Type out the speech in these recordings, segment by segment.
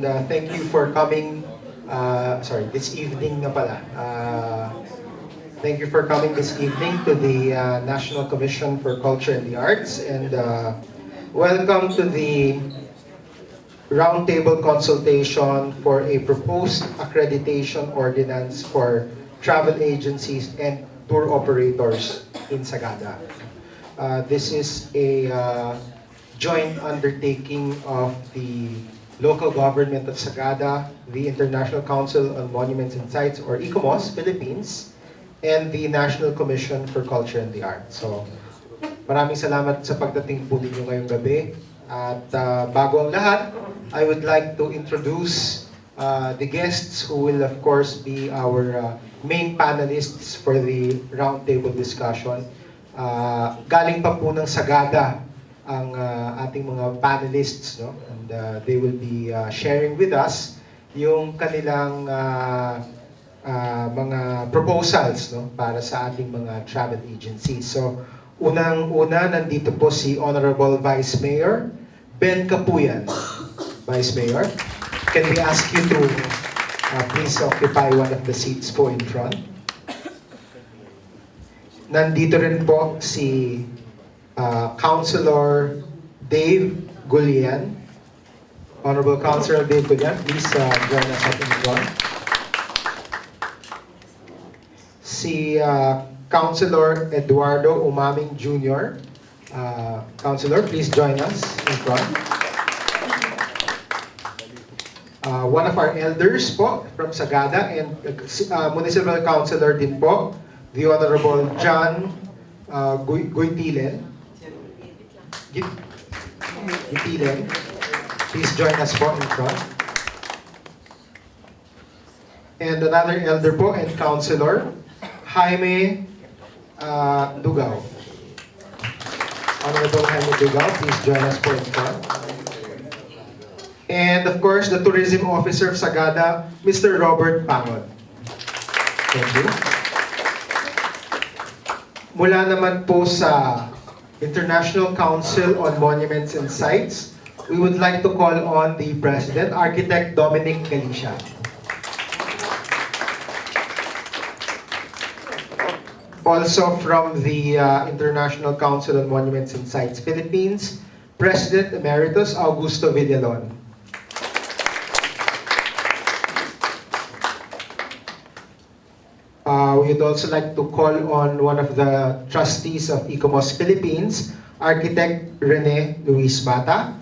Thank you for coming, this evening na pala. Thank you for coming this evening to the National Commission for Culture and the Arts, and welcome to the Roundtable Consultation for a proposed accreditation ordinance for travel agencies and tour operators in Sagada. This is a joint undertaking of the local government of Sagada, the International Council on Monuments and Sites, or ICOMOS, Philippines, and the National Commission for Culture and the Arts. So, maraming salamat sa pagdating po ninyo ngayong gabi. At bago ang lahat, I would like to introduce the guests who will of course be our main panelists for the roundtable discussion. Galing pa po ng Sagada ang ating mga panelists, no? And they will be sharing with us yung kanilang mga proposals, no, para sa ating mga travel agencies. So, unang-una, nandito po si Honorable Vice Mayor Ben Kapuyan. Vice Mayor, can we ask you to please occupy one of the seats po in front? Nandito rin po si Councilor Dave Gulian. Honorable Councilor Dave Gulian, please join us up in front. Si Councilor Eduardo Umaming Jr. Councilor, please join us in front. One of our elders po from Sagada and Municipal Councilor din po, the Honorable John Goytilen. Please join us po in front. And another elder po and councilor, Jaime Dugao. Honorable Jaime Dugao, please join us po in front. And of course, the tourism officer of Sagada, Mr. Robert Pangod. Thank you. Mula naman po sa International Council on Monuments and Sites, we would like to call on the President, Architect Dominic Galicia. Also from the International Council on Monuments and Sites Philippines, President Emeritus Augusto Villalon. We'd also like to call on one of the trustees of ICOMOS Philippines, Architect Rene Luis Mata.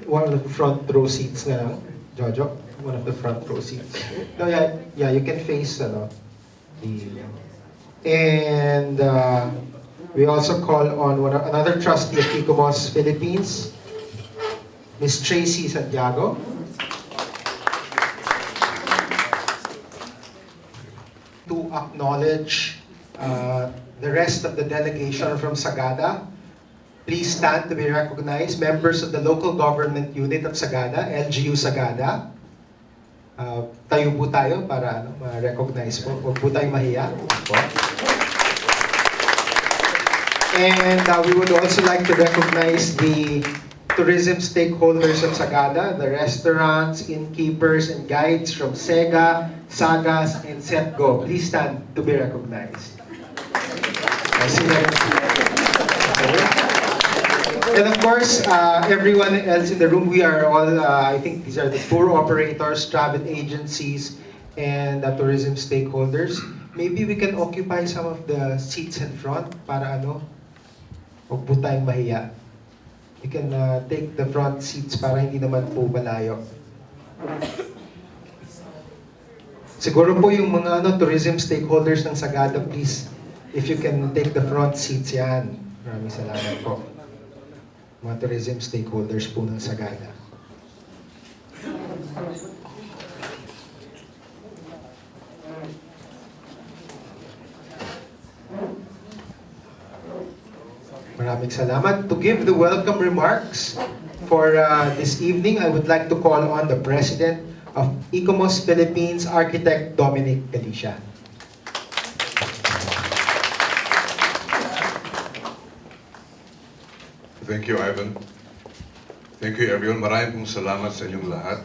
One of the front row seats na lang, Jojo. One of the front row seats. No, yeah, you can face and we also call on another trustee of ICOMOS Philippines, Ms. Tracy Santiago. To acknowledge the rest of the delegation from Sagada. Please stand to be recognized. Members of the local government unit of Sagada, LGU Sagada. Tayo po tayo para ma-recognize po. Huwag po tayong mahiya. And we would also like to recognize the tourism stakeholders of Sagada, the restaurants, innkeepers, and guides from Sega, Sagas, and Setgo. Please stand to be recognized. And of course, everyone else in the room, we are all, I think these are the tour operators, travel agencies, and tourism stakeholders. Maybe we can occupy some of the seats in front para huwag po tayong mahiya. You can take the front seats para hindi naman po malayo. Siguro po yung mga tourism stakeholders ng Sagada, please, if you can take the front seats yan. Maraming salamat po. Mga tourism stakeholders po ng Sagada. Maraming salamat. To give the welcome remarks for this evening, I would like to call on the President of ICOMOS Philippines, Architect Dominic Galicia. Thank you, Ivan. Thank you, everyone. Maraming pong salamat sa inyong lahat.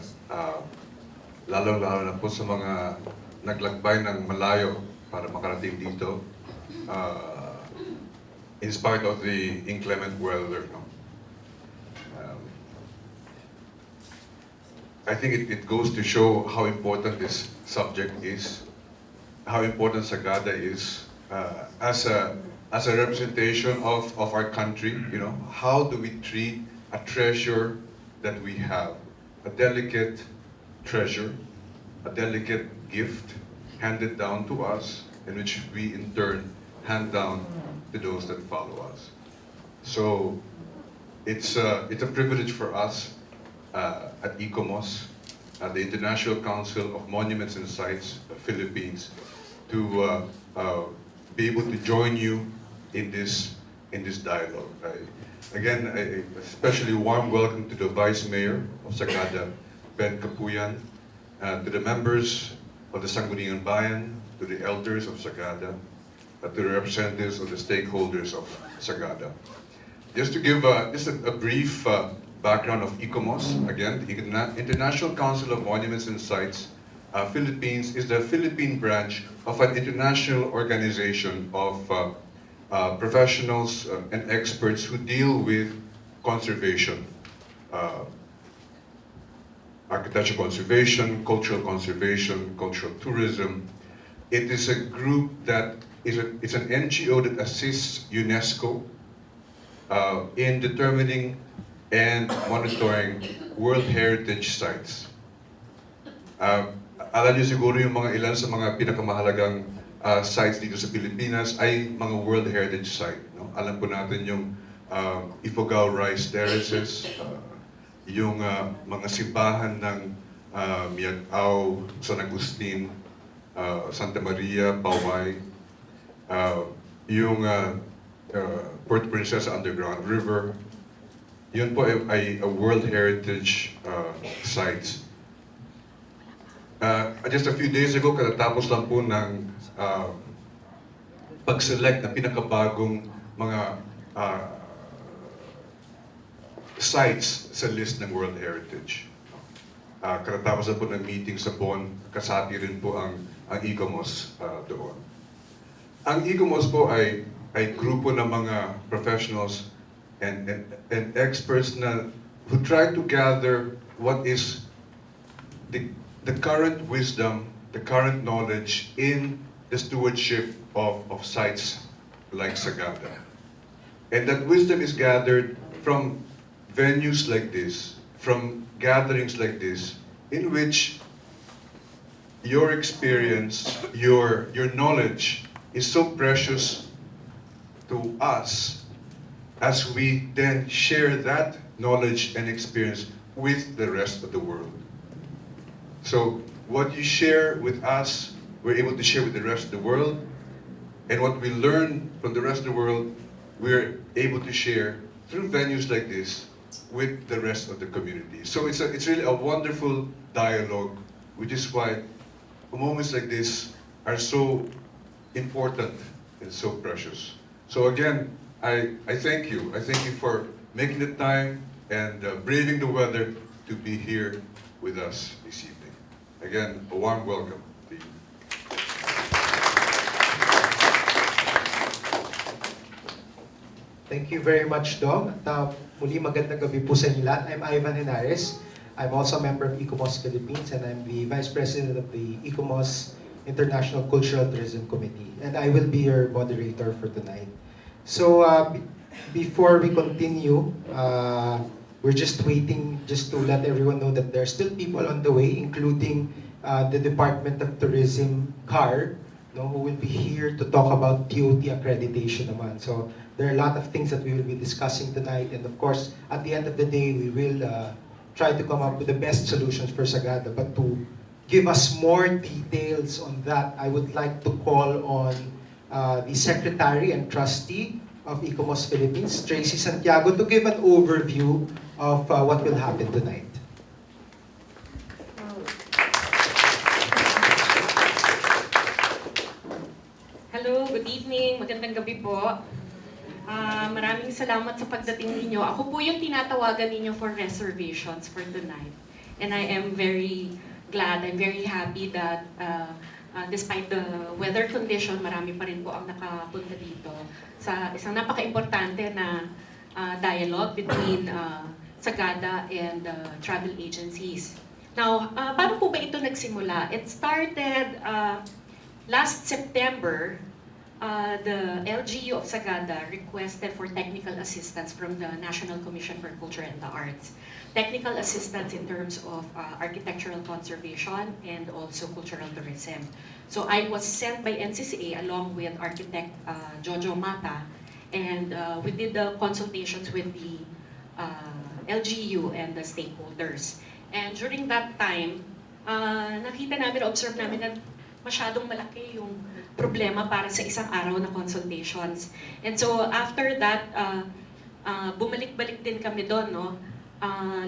Lalo-lalo na po sa mga naglakbay ng malayo para makarating dito. In spite of the inclement weather. No? I think it goes to show how important this subject is, how important Sagada is as a representation of our country. You know, how do we treat a treasure that we have, a delicate treasure, a delicate gift handed down to us, in which we in turn hand down to those that follow us. So it's a privilege for us at ICOMOS, the International Council of Monuments and Sites, Philippines, to be able to join you in this dialogue. Again, especially warm welcome to the Vice Mayor of Sagada, Ben Kapuyan, to the members of the Sangguniang Bayan, to the elders of Sagada, to the representatives of the stakeholders of Sagada. Just to give just a brief background of ICOMOS, again, the International Council of Monuments and Sites, Philippines is the Philippine branch of an international organization of professionals and experts who deal with conservation, architectural conservation, cultural tourism. It is a group that it's an NGO that assists UNESCO in determining and monitoring World Heritage Sites. Alam niyo siguro yung mga ilan sa mga pinakamahalagang sites dito sa Pilipinas ay mga World Heritage Site. No? Alam po natin yung Ifugao Rice Terraces, yung mga simbahan ng Miagao, San Agustin, Santa Maria, Paway, yung Port Princesa Underground River. Yun po ay a World Heritage Sites. Just a few days ago, katatapos lang po ng pag-select ng pinakabagong mga sites sa list ng World Heritage. Katatapos na po ng meeting sa Bonn, kasati rin po ang ICOMOS doon. Ang ICOMOS po ay grupo ng mga professionals and experts who try to gather what is the current wisdom, the current knowledge in the stewardship of sites like Sagada. And that wisdom is gathered from venues like this, from gatherings like this, in which your experience, your knowledge is so precious to us as we then share that knowledge and experience with the rest of the world. So what you share with us, we're able to share with the rest of the world, and what we learn from the rest of the world, we're able to share through venues like this with the rest of the community. So it's really a wonderful dialogue, which is why moments like this are so important and so precious. So again, I thank you. I thank you for making the time and braving the weather to be here with us this evening. Again, a warm welcome to you. Thank you very much, Dom. Muli magandang gabi po sa inyo lahat. I'm Ivan Henares. I'm also a member of ICOMOS Philippines, and I'm the Vice President of the ICOMOS International Cultural Tourism Committee. And I will be your moderator for tonight. So, before we continue, we're just waiting just to let everyone know that there are still people on the way, including the Department of Tourism car, who will be here to talk about TOT accreditation naman. So there are a lot of things that we will be discussing tonight, and of course, at the end of the day, we will try to come up with the best solutions for Sagada. But to give us more details on that, I would like to call on the Secretary and Trustee of ICOMOS Philippines, Tracy Santiago, to give an overview of what will happen tonight. Hello, good evening, magandang gabi po. Maraming salamat sa pagdating ninyo. Ako po yung tinatawagan ninyo for reservations for tonight. And I am very glad, I'm very happy that despite the weather condition, marami pa rin po ang nakapunta dito sa isang napaka-importante na dialogue between Sagada and travel agencies. Now, paano po ba ito nagsimula? It started last September. The LGU of Sagada requested for technical assistance from the National Commission for Culture and the Arts. Technical assistance in terms of architectural conservation and also cultural tourism. So I was sent by NCCA along with architect Jojo Mata, and we did the consultations with the LGU and the stakeholders. And during that time, nakita namin, observe namin na masyadong malaki yung problema para sa isang araw na consultations. And so after that, bumalik-balik din kami doon, no?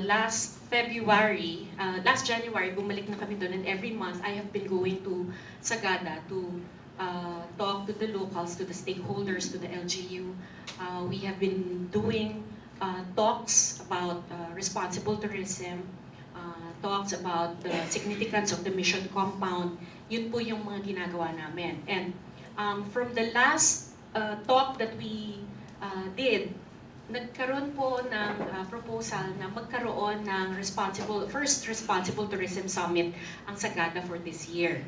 Last January, bumalik na kami doon, and every month I have been going to Sagada to talk to the locals, to the stakeholders, to the LGU. We have been doing talks about responsible tourism, talks about the significance of the mission compound. Yun po yung mga ginagawa namin. And from the last talk that we did, nagkaroon po ng proposal na magkaroon ng first responsible tourism summit ang Sagada for this year.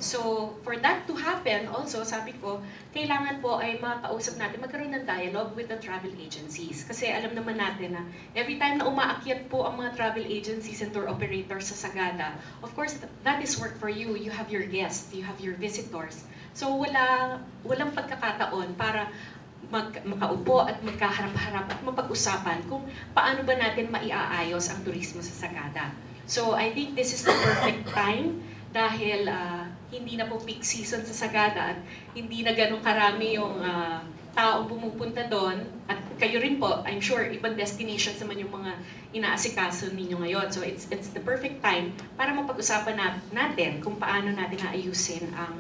So, for that to happen, also, sabi ko, kailangan po ay makausap natin, magkaroon ng dialogue with the travel agencies. Kasi alam naman natin na every time na umaakyat po ang mga travel agencies and tour operators sa Sagada, of course, that is work for you. You have your guests, you have your visitors. So, walang pagkakataon para makaupo at magkaharap-harap at mapag-usapan kung paano ba natin maiaayos ang turismo sa Sagada. So, I think this is the perfect time dahil hindi na po peak season sa Sagada at hindi na ganun karami yung taong pumupunta doon. At kayo rin po, I'm sure, ibang destinations naman yung mga inaasikaso ninyo ngayon. So it's the perfect time para mapag-usapan natin kung paano natin naayusin ang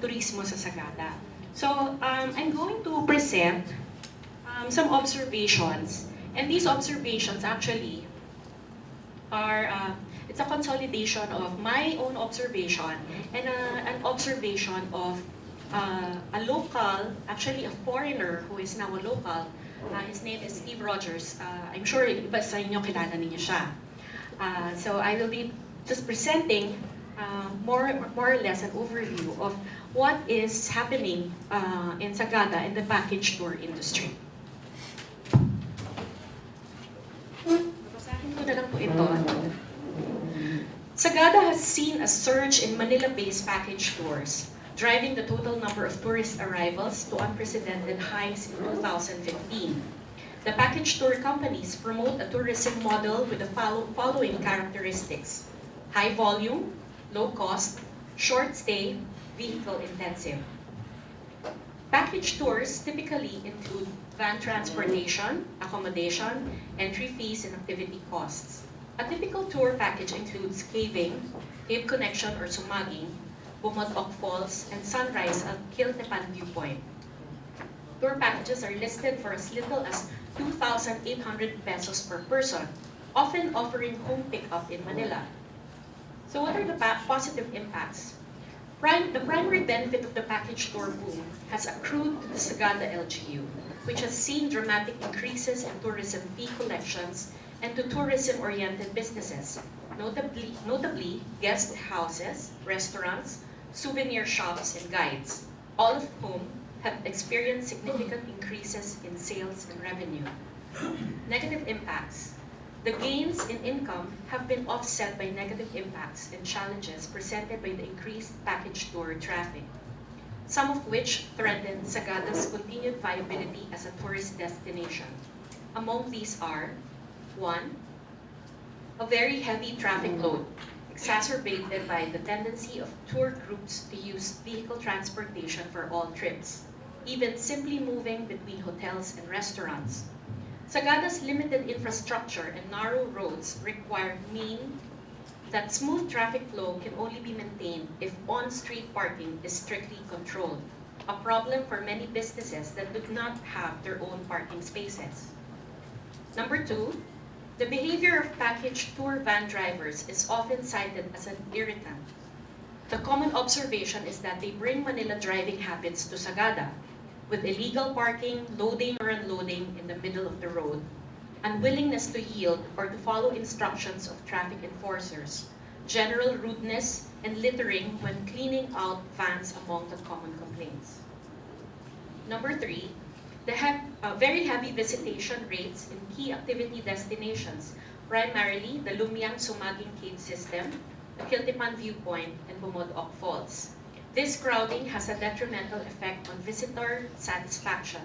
turismo sa Sagada. So I'm going to present some observations. And these observations actually are it's a consolidation of my own observation and an observation of a local, actually a foreigner who is now a local. His name is Steve Rogers. I'm sure iba sa inyo kilala ninyo siya. So I will be just presenting more or less an overview of what is happening in Sagada in the package tour industry. Babasahin ko na lang po ito. Sagada has seen a surge in Manila-based package tours, driving the total number of tourist arrivals to unprecedented highs in 2015. The package tour companies promote a tourism model with the following characteristics: high volume, low cost, short stay, vehicle intensive. Package tours typically include van transportation, accommodation, entry fees, and activity costs. A typical tour package includes caving, cave connection or sumaging, Bumodok Falls, and sunrise at Kiltepan Viewpoint. Tour packages are listed for as little as 2,800 pesos per person, often offering home pickup in Manila. So what are the positive impacts? The primary benefit of the package tour boom has accrued to the Sagada LGU, which has seen dramatic increases in tourism fee collections and to tourism-oriented businesses, notably guest houses, restaurants, souvenir shops, and guides, all of whom have experienced significant increases in sales and revenue. Negative impacts. The gains in income have been offset by negative impacts and challenges presented by the increased package tour traffic, some of which threaten Sagada's continued viability as a tourist destination. Among these are: 1. A very heavy traffic load, exacerbated by the tendency of tour groups to use vehicle transportation for all trips, even simply moving between hotels and restaurants. Sagada's limited infrastructure and narrow roads mean that smooth traffic flow can only be maintained if on-street parking is strictly controlled. a problem for many businesses that do not have their own parking spaces. Number 2, the behavior of package tour van drivers is often cited as an irritant. The common observation is that they bring Manila driving habits to Sagada, with illegal parking, loading or unloading in the middle of the road, unwillingness to yield or to follow instructions of traffic enforcers, general rudeness, and littering when cleaning out vans among the common complaints. Number 3, the very heavy visitation rates in key activity destinations, primarily the Lumiang-Sumaging Cave System, the Kiltipan Viewpoint, and Bumodok Falls. This crowding has a detrimental effect on visitor satisfaction.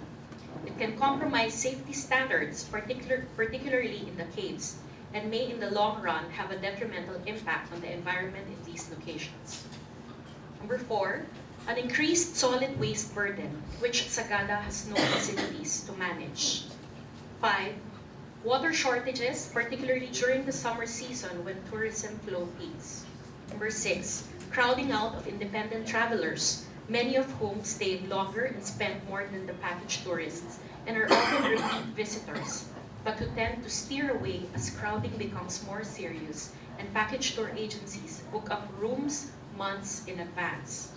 It can compromise safety standards, particularly in the caves, and may in the long run have a detrimental impact on the environment in these locations. Number 4, an increased solid waste burden, which Sagada has no facilities to manage. 5, water shortages, particularly during the summer season when tourism flow peaks. Number 6, crowding out of independent travelers, many of whom stay longer and spend more than the package tourists and are often repeat visitors, but who tend to steer away as crowding becomes more serious and package tour agencies book up rooms months in advance.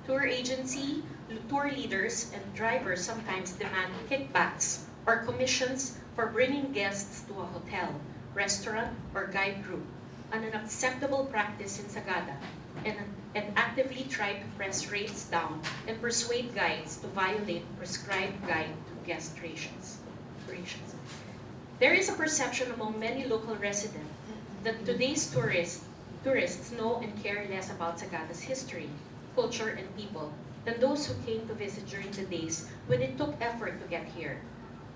Tour agency, tour leaders, and drivers sometimes demand kickbacks or commissions for bringing guests to a hotel, restaurant, or guide group, an unacceptable practice in Sagada, and actively try to press rates down and persuade guides to violate prescribed guide to guest rations. There is a perception among many local residents that today's tourists know and care less about Sagada's history, culture, and people than those who came to visit during the days when it took effort to get here.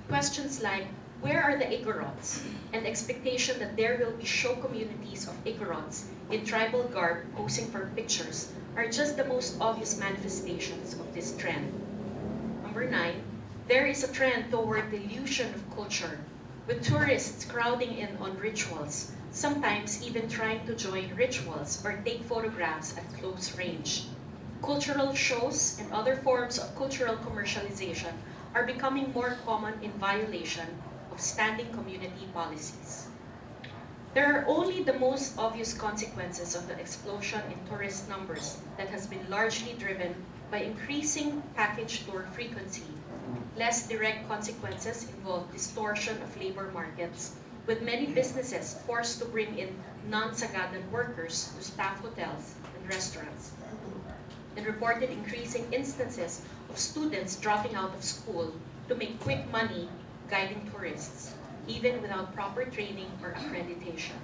Questions like, where are the Igorots? And expectation that there will be show communities of Igorots in tribal garb posing for pictures are just the most obvious manifestations of this trend. Number 9, there is a trend toward the illusion of culture, with tourists crowding in on rituals, sometimes even trying to join rituals or take photographs at close range. Cultural shows and other forms of cultural commercialization are becoming more common in violation of standing community policies. There are only the most obvious consequences of the explosion in tourist numbers that has been largely driven by increasing package tour frequency. Less direct consequences involve distortion of labor markets, with many businesses forced to bring in non-Sagadan workers to staff hotels and restaurants, and reported increasing instances of students dropping out of school to make quick money guiding tourists, even without proper training or accreditation.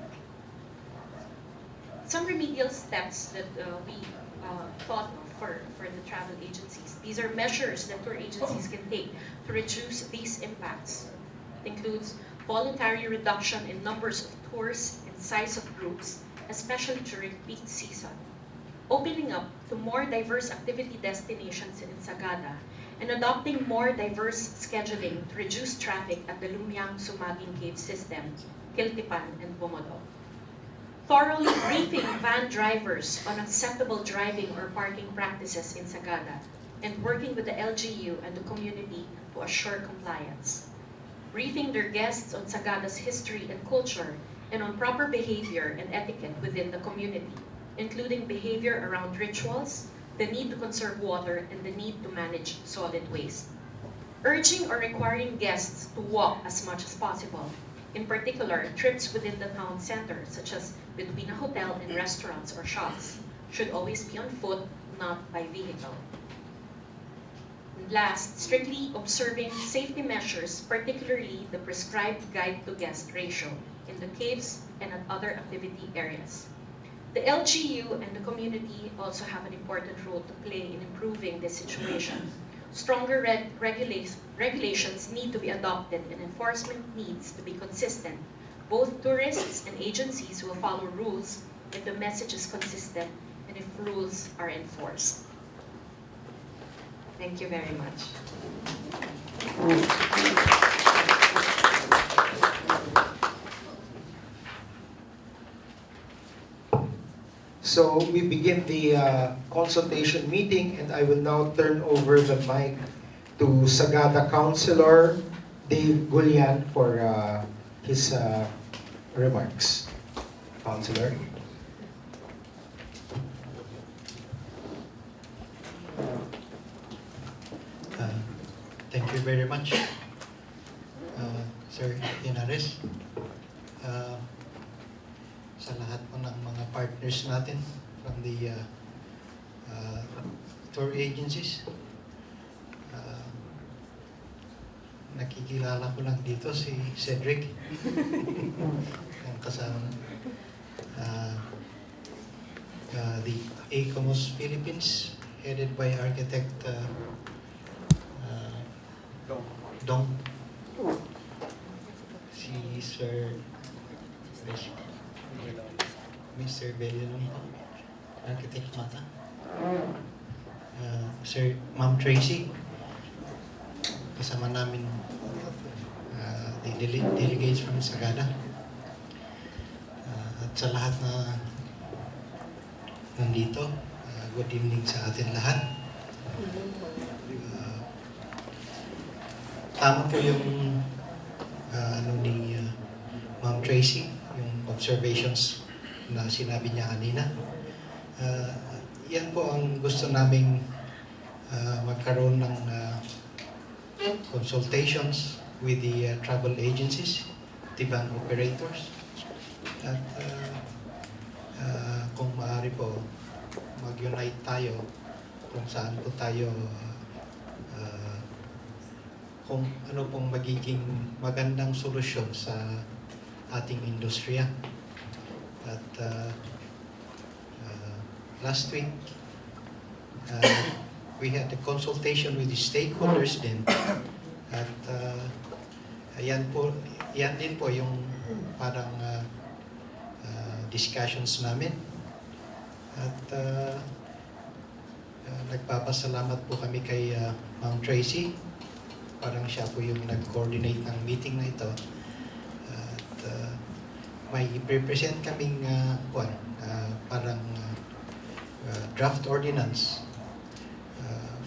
Some remedial steps that we thought of for the travel agencies. These are measures that tour agencies can take to reduce these impacts. It includes voluntary reduction in numbers of tours and size of groups, especially during peak season. Opening up to more diverse activity destinations in Sagada, and adopting more diverse scheduling to reduce traffic at the Lumiang-Sumaging Cave System, Kiltipan, and Bumodok. Thoroughly briefing van drivers on acceptable driving or parking practices in Sagada, and working with the LGU and the community to assure compliance. Briefing their guests on Sagada's history and culture, and on proper behavior and etiquette within the community, including behavior around rituals, the need to conserve water, and the need to manage solid waste. Urging or requiring guests to walk as much as possible, in particular, trips within the town center, such as between a hotel and restaurants or shops, should always be on foot, not by vehicle. And last, strictly observing safety measures, particularly the prescribed guide-to-guest ratio in the caves and at other activity areas. The LGU and the community also have an important role to play in improving this situation. Stronger regulations need to be adopted, and enforcement needs to be consistent. Both tourists and agencies will follow rules if the message is consistent and if rules are enforced. Thank you very much. So we begin the consultation meeting, and I will now turn over the mic to Sagada Councilor Dave Gulian for his remarks. Councilor. Thank you very much, Sir Inares. Sa lahat po ng mga partners natin from the tour agencies. Nakikilala ko lang dito si Cedric, ang kasama. The ICOMOS Philippines, headed by architect Dong. Si Sir Mr. Bldg, architect Mata. Sir Ma'am Tracy, kasama namin the delegates from Sagada. At sa lahat na nandito, good evening sa atin lahat. Tama po yung ni Ma'am Tracy, yung observations na sinabi niya kanina. Yan po ang gusto naming magkaroon ng consultations with the travel agencies, the van operators. At kung maaari po, mag-unite tayo kung saan po tayo kung ano pong magiging magandang solusyon sa ating industriya. At last week, we had a consultation with the stakeholders din. At yan din po yung parang discussions namin. At nagpapasalamat po kami kay Ma'am Tracy. Parang siya po yung nag-coordinate ng meeting na ito. At may i-present kaming parang draft ordinance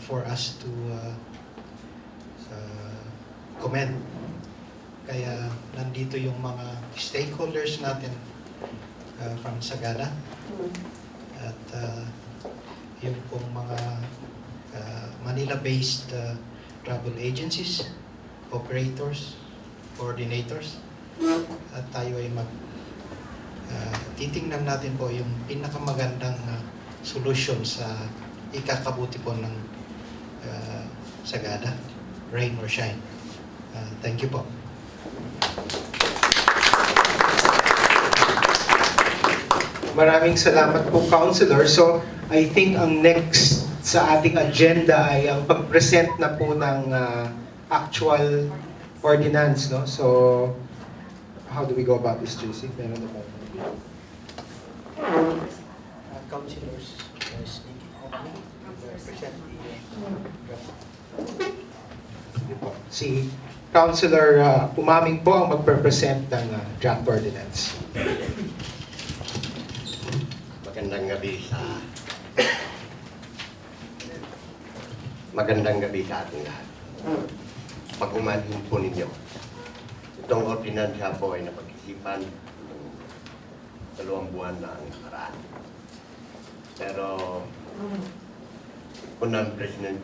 for us to comment. Kaya nandito yung mga stakeholders natin from Sagada. At yung pong mga Manila-based travel agencies, operators, coordinators. At tayo ay titingnan natin po yung pinakamagandang solution sa ikakabuti po ng Sagada, rain or shine. Thank you po. Maraming salamat po, Councilor. So, I think ang next sa ating agenda ay ang pag-present na po ng actual ordinance, no? So, how do we go about this, JC? Meron na ba? Councilors, present Si Councilor Umaming po ang magpe-present ng draft ordinance. Magandang gabi sa ating lahat. Pag-umanin po ninyo, itong ordinansya po ay napag-isipan ng 2 buwan na ang nakaraan. Pero unang present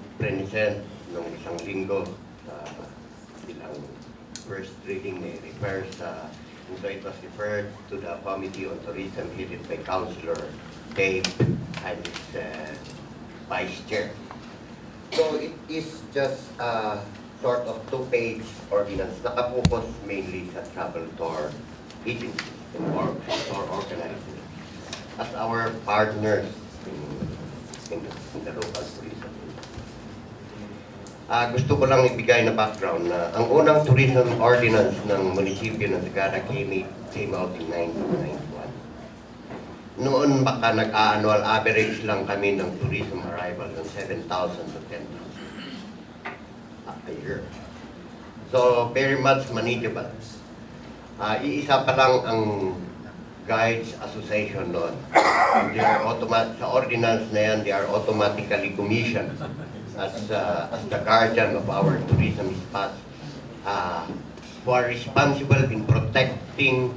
nung 1 linggo sa ilang first reading na refer sa so it was referred to the Committee on Tourism headed by Councilor Dave and his Vice Chair. So it is just a sort of 2-page ordinance nakapokus mainly sa travel tour agencies or tour organizers as our partners in the local tourism. Gusto ko lang ibigay na background na ang unang tourism ordinance ng munisipyo ng Sagada came out in 1991. Noon baka nag-annual average lang kami ng tourism arrival ng 7,000 to 10,000 a year. So very much manageable. Iisa pa lang ang Guides Association noon. They are sa ordinance na yan, they are automatically commissioned as the guardian of our tourism spots, who are responsible in protecting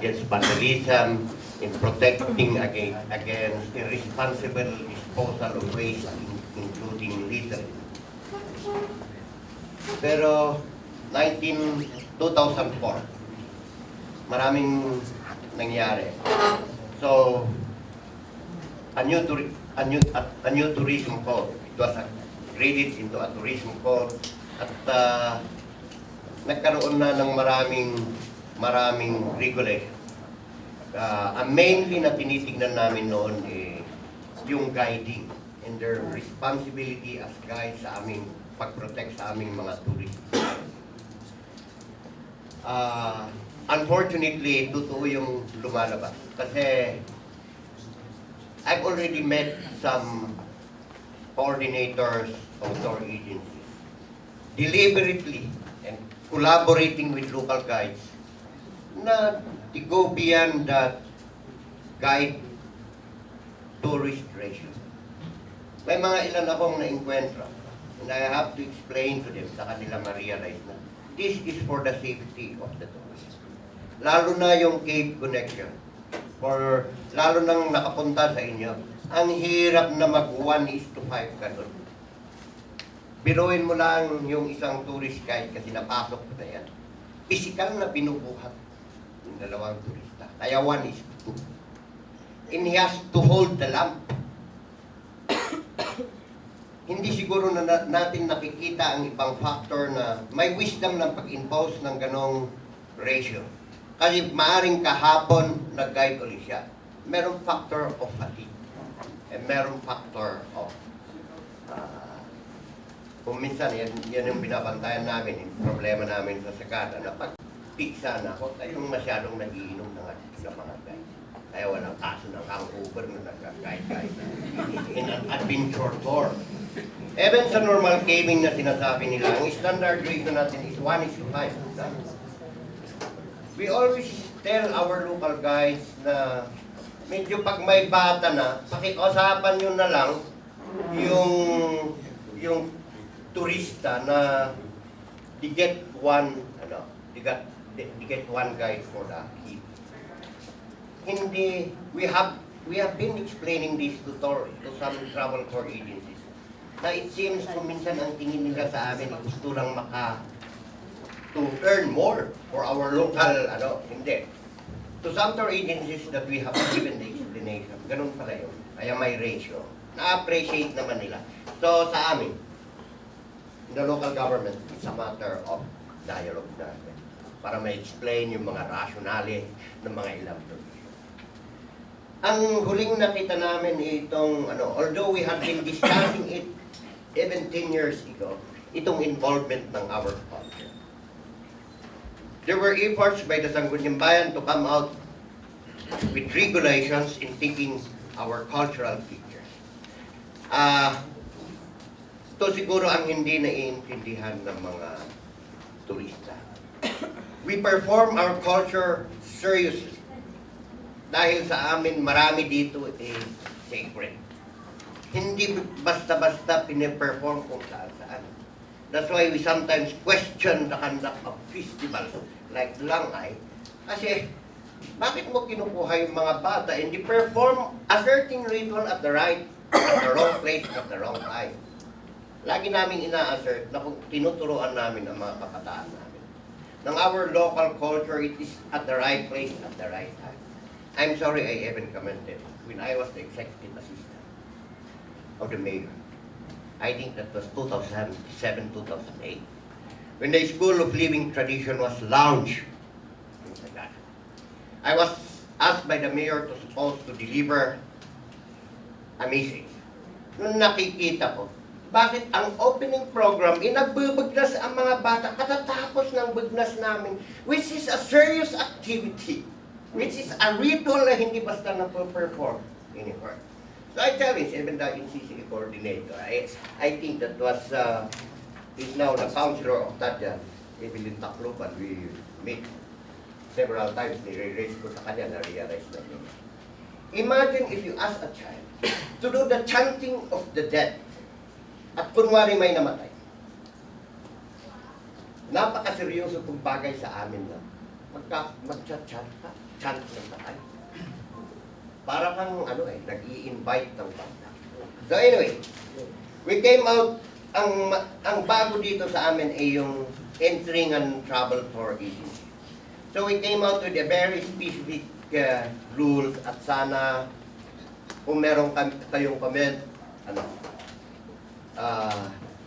against vandalism, in protecting against irresponsible disposal of waste, including littering. Pero 2004, maraming nangyari. So, a new tourism code. It was upgraded into a tourism code at nagkaroon na ng maraming regulation. Mainly na tinitignan namin noon yung guiding and their responsibility as guides sa aming pag-protect sa aming mga tourists. Unfortunately, totoo yung lumalabas. Kasi I've already met some coordinators of tour agencies deliberately and collaborating with local guides na to go beyond that guide tourist ratio. May mga ilan akong na-encuentro and I have to explain to them sa kanila ma-realize na this is for the safety of the tourists. Lalo na yung cave connection. Or lalo nang nakapunta sa inyo, ang hirap na mag 1:5 ka doon. Biruin mo lang yung isang tourist guide kasi napasok na yan. Physical na binubuhat yung dalawang turista. Kaya 1:2. And he has to hold the lamp. Hindi siguro na natin nakikita ang ibang factor na may wisdom ng pag-impose ng ganong ratio. Kasi maaring kahapon nag-guide ulit siya. Merong factor of fatigue. And merong factor of kung minsan yan yung binabantayan namin, yung problema namin sa Sagada, na pag pizza na ako, tayong masyadong nagiinom ng mga guide. Kaya walang kaso ng hangover na nag-guide in an adventure tour. Even sa normal caving na sinasabi nila, ang standard ratio natin is 1:5. We always tell our local guides na medyo pag may bata na, pakiusapan nyo na lang yung turista na they get one guide for the kid. Hindi, we have been explaining this to some travel tour agencies. Na it seems kung minsan ang tingin nila sa amin, gusto lang to earn more for our local, hindi. To some tour agencies that we have given the explanation, ganun pala yun. Kaya may ratio. Na-appreciate naman nila. So sa amin, in the local government, it's a matter of dialogue natin. Para ma-explain yung mga rationale ng mga ilang provision. Ang huling nakita namin itong, although we have been discussing it even 10 years ago, itong involvement ng our culture. There were efforts by the Sangguniang Bayan to come out with regulations in taking our cultural features. Ito siguro ang hindi naiintindihan ng mga turista. We perform our culture seriously. Dahil sa amin, marami dito sacred. Hindi basta-basta piniperform kung saan-saan. That's why we sometimes question the conduct of festivals like Langay. Kasi, bakit mo kinukuha yung mga bata and they perform a certain ritual at the wrong place at the wrong time? Lagi namin ina-assert na kung tinuturuan namin ang mga kabataan namin. Ng our local culture, it is at the right place at the right time. I'm sorry I even commented when I was the executive assistant of the mayor. I think that was 2007, 2008. When the School of Living Tradition was launched in Sagada. I was asked by the mayor to supposed to deliver a message. Nung nakikita ko, bakit ang opening program, inagbubugnas ang mga bata katatapos ng bugnas namin, which is a serious activity, which is a ritual na hindi basta na-perform anywhere. So I tell this, even the NCCA coordinator, I think that was, is now the counselor of Tadjan, Evelyn Tacloban, we meet several times, nire-raise ko sa kanya, na-realize na yun. Imagine if you ask a child to do the chanting of the dead at kunwari may namatay. Napakaseryoso kong bagay sa amin na mag-chant ka, chant ng patay. Para kang nag-i-invite ng banda. So anyway, we came out, ang bago dito sa amin ay yung entering and travel tour agency. So we came out with a very specific rules at sana kung meron kayong comment,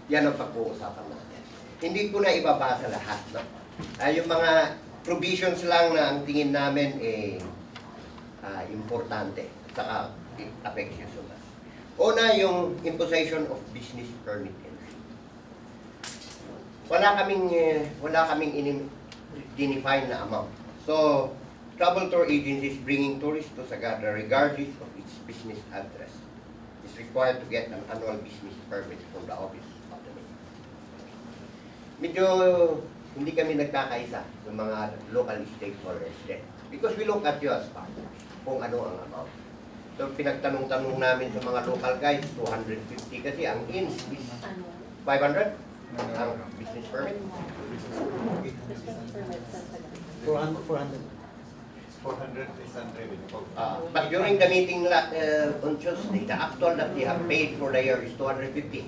yan ang pag-uusapan natin. Hindi ko na ibabasa lahat. No? Yung mga provisions lang na ang tingin namin importante at saka affectious. Una, yung imposition of business permit entry. Wala kaming define na amount. So, travel tour agencies bringing tourists to Sagada regardless of its business address is required to get an annual business permit from the office of the mayor. Medyo hindi kami nagkakaisa sa mga local stakeholders din. Because we look at you as partners kung ano ang amount. So, pinagtanong-tanong namin sa mga local guides, 250 kasi ang ins is 500 ang business permit. 400. But during the meeting on Tuesday, the actual that they have paid for the year is 250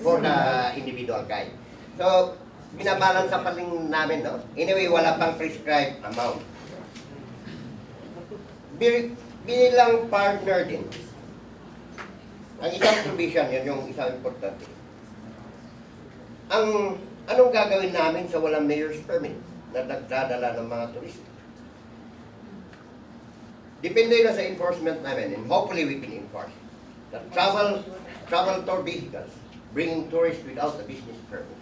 for the individual guide. So, binabalance pa rin namin, no? Anyway, wala pang prescribed amount. Bilang partner din, ang isang provision, yan yung isang importante. Anong gagawin namin sa walang mayor's permit na nagdadala ng mga turista? Depende na sa enforcement namin, and hopefully we can enforce that travel tour vehicles bringing tourists without a business permit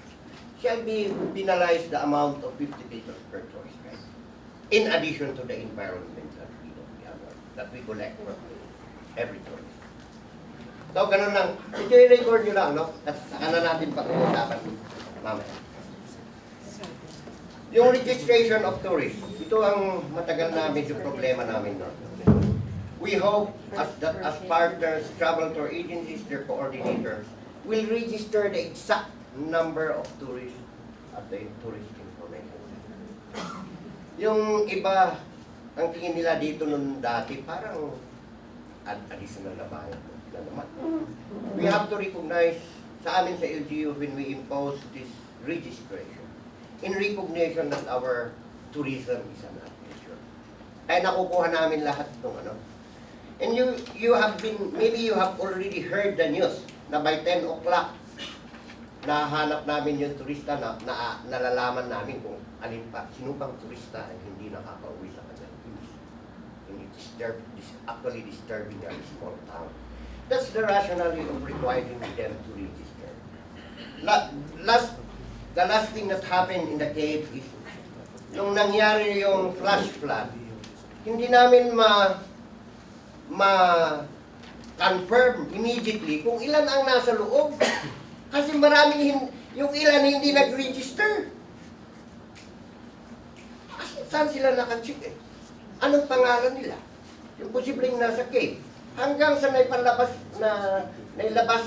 shall be penalized the amount of 50 pesos per tourist guide, in addition to the environmental that we collect from every tourist. So, ganun lang. Ito yung record nyo lang, no? At saka na natin pag-uusapan mamaya. Yung registration of tourists, ito ang matagal na medyo problema namin, no? We hope as partners, travel tour agencies, their coordinators, will register the exact number of tourists at the tourist information. Yung iba, ang tingin nila dito nung dati, parang additional na bayad na naman. We have to recognize sa amin sa LGU when we impose this registration in recognition that our tourism is an adventure. Ay nakukuha namin lahat ng And you have been, maybe you have already heard the news na by 10 o'clock, nahanap namin yung turista na nalalaman namin kung sino pang turista ang hindi nakaka-uwi sa kanya. And it's actually disturbing a small town. That's the rationale of requiring them to register. The last thing that happened in the cave is, nung nangyari yung flash flood, hindi namin ma-confirm immediately kung ilan ang nasa loob. Kasi maraming yung ilan hindi nag-register. Saan sila naka-check Anong pangalan nila? Yung posibleng nasa cave. Hanggang sa nailabas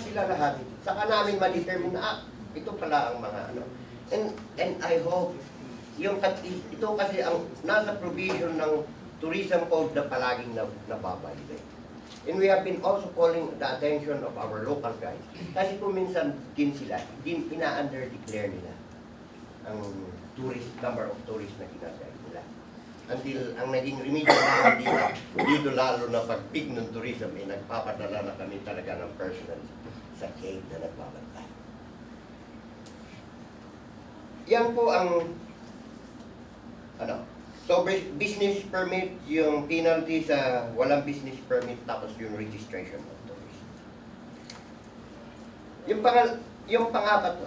sila lahat, saka namin ma-determine na, ito pala ang mga And I hope, ito kasi ang nasa provision ng tourism code na palaging nababalibay. And we have been also calling the attention of our local guys. Kasi kung minsan din sila, ina-under-declare nila ang number of tourists na ginagay nila. Until ang naging remedial namin dito lalo na pag-peak ng tourism, nagpapadala na kami talaga ng personnel sa cave na nagbabantay. Yan po ang so business permit, yung penalty sa walang business permit, tapos yung registration of tourists. Yung pangapat,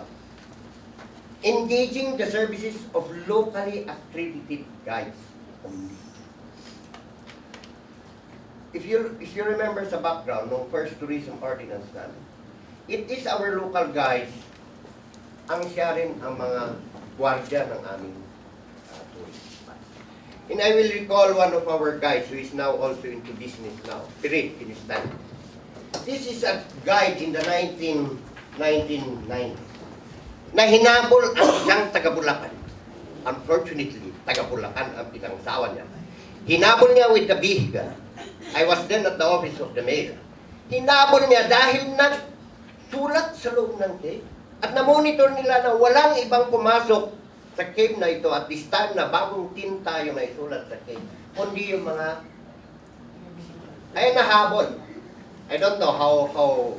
engaging the services of locally accredited guides only. If you remember sa background ng first tourism ordinance namin, it is our local guides ang siya rin ang mga gwardiya ng aming tourist spots. And I will recall one of our guides who is now also into business now, Pirit in Spain. This is a guide in the 1990s na hinabol ang isang taga-Bulacan. Unfortunately, taga-Bulacan ang pinangsawa niya. Hinabol niya with the vehicle. I was then at the office of the mayor. Hinabol niya dahil nagsulat sa loob ng cave. At na-monitor nila na walang ibang pumasok sa cave na ito at this time na bagong tinta yung naisulat sa cave. Kundi yung mga ay nahabol. I don't know how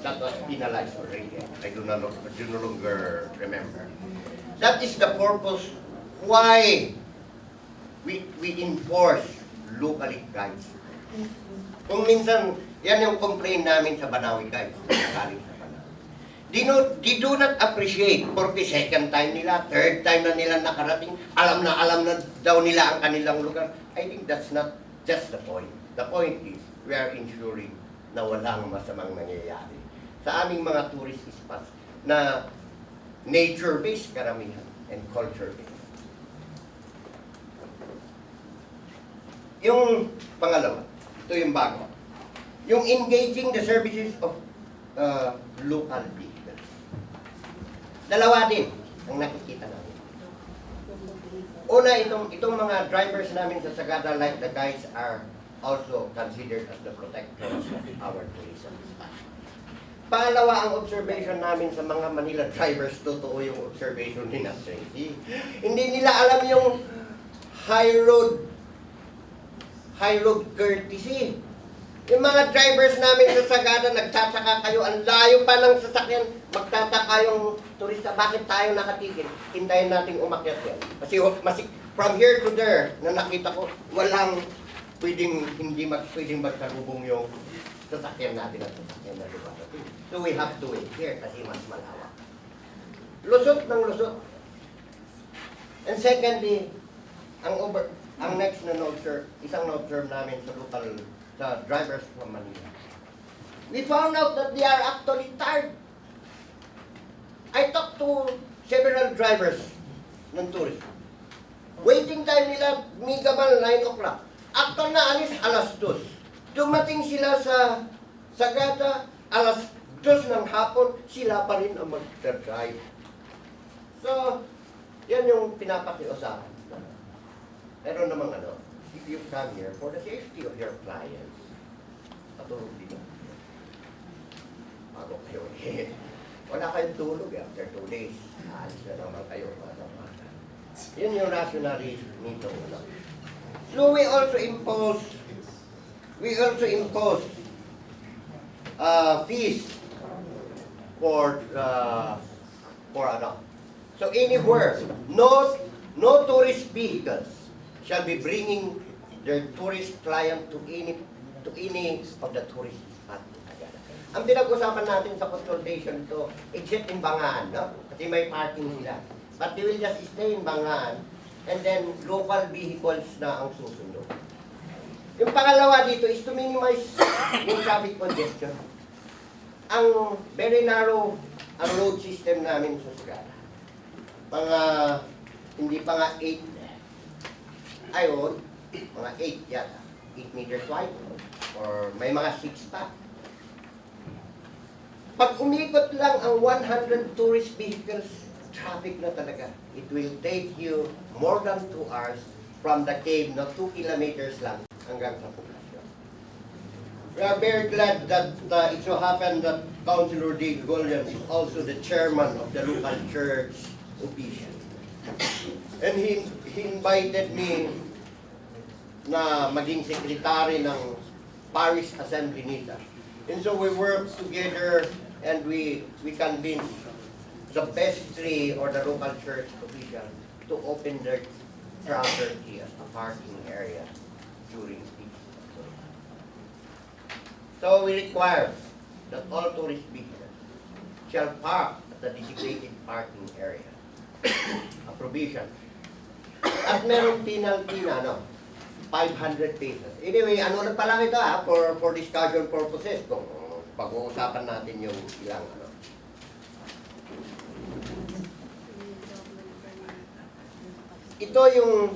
that was penalized already. I do no longer remember. That is the purpose why we enforce locally guides. Kung minsan, yan yung complaint namin sa Banawi guides. Galing sa Banawi. They do not appreciate 42nd time nila, third time na nila nakarating, alam na daw nila ang kanilang lugar. I think that's not just the point. The point is, we are ensuring na walang masamang nangyayari sa aming mga tourist spots na nature-based karamihan and culture-based. Yung pangalawa, ito yung bago. Yung engaging the services of local vehicles. Dalawa din ang nakikita namin. Una, itong mga drivers namin sa Sagada, like the guys, are also considered as the protectors of our tourism spot. Pangalawa, ang observation namin sa mga Manila drivers, totoo yung observation ni Tracy. Hindi nila alam yung high road courtesy. Yung mga drivers namin sa Sagada, nagtataka kayo, ang layo pa ng sasakyan, magtataka yung turista, bakit tayo nakatigil? Hintayin natin umakyat yan. Kasi from here to there, na nakita ko, walang pwedeng magsalubong yung sasakyan natin at sasakyan na lumarating. So we have to wait here kasi mas malawak. Lusot ng lusot. And secondly, ang next na isang na-observe namin sa drivers from Manila. We found out that they are actually tired. I talked to several drivers ng tourist. Waiting time nila, migamal 9 o'clock. Actual na alis, alas 2. Dumating sila sa Sagada, alas 2 ng hapon, sila pa rin ang mag-drive. So, yan yung pinapakiusapan. Pero namang if you come here for the safety of your clients, patulog din. Bago kayo wala kayong tulog after 2 days. Alis na naman kayo. Yun yung rationale nito. So we also impose fees for So anywhere, no tourist vehicles shall be bringing their tourist client to any of the tourist spots. Ang pinag-usapan natin sa consultation to, except in Bangaan, no? Kasi may parking sila. But they will just stay in Bangaan, and then local vehicles na ang susunod. Yung pangalawa dito is to minimize yung traffic congestion. Ang very narrow ang road system namin sa Sagada. Hindi pa nga 8, mga 8 yata. 8 meters wide, or may mga 6 pa. Pag umikot lang ang 100 tourist vehicles, traffic na talaga. It will take you more than 2 hours from the cave, 2 kilometers lang hanggang sa poblasyon. We are very glad that it so happened that Councilor Bldg is also the chairman of the local church official. And he invited me na maging secretary ng parish assembly nila. And so we work together and we convince the vestry or the local church official to open their property as a parking area during peak. So we require that all tourist vehicles shall park at the designated parking area. A provision. At merong penalty na 500 pesos. Anyway, lang pa lang ito for discussion purposes kung pag-uusapan natin yung ilang Ito yung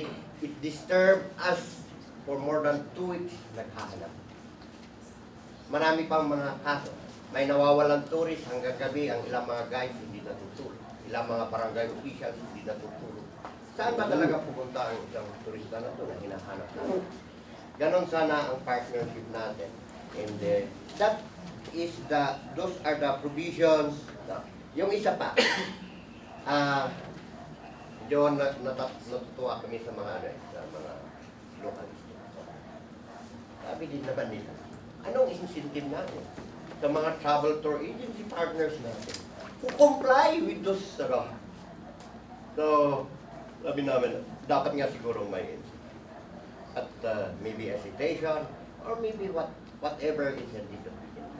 it disturbed us for more than 2 weeks, naghahanap. Marami pang mga kaso. May nawawalan tourist hanggang gabi, ang ilang mga guides hindi natutulog. Ilang mga barangay officials hindi natutulog. Saan ba talaga pupunta ang isang turista na ito na hinahanap natin? Ganon sana ang partnership natin. And that is those are the provisions. Yung isa pa, medyo natutuwa kami sa mga localist. Sabi din naman nila, anong incentive natin sa mga travel tour agency partners natin who comply with those So, sabi namin, dapat nga siguro may at maybe hesitation or maybe whatever incentive that we can do.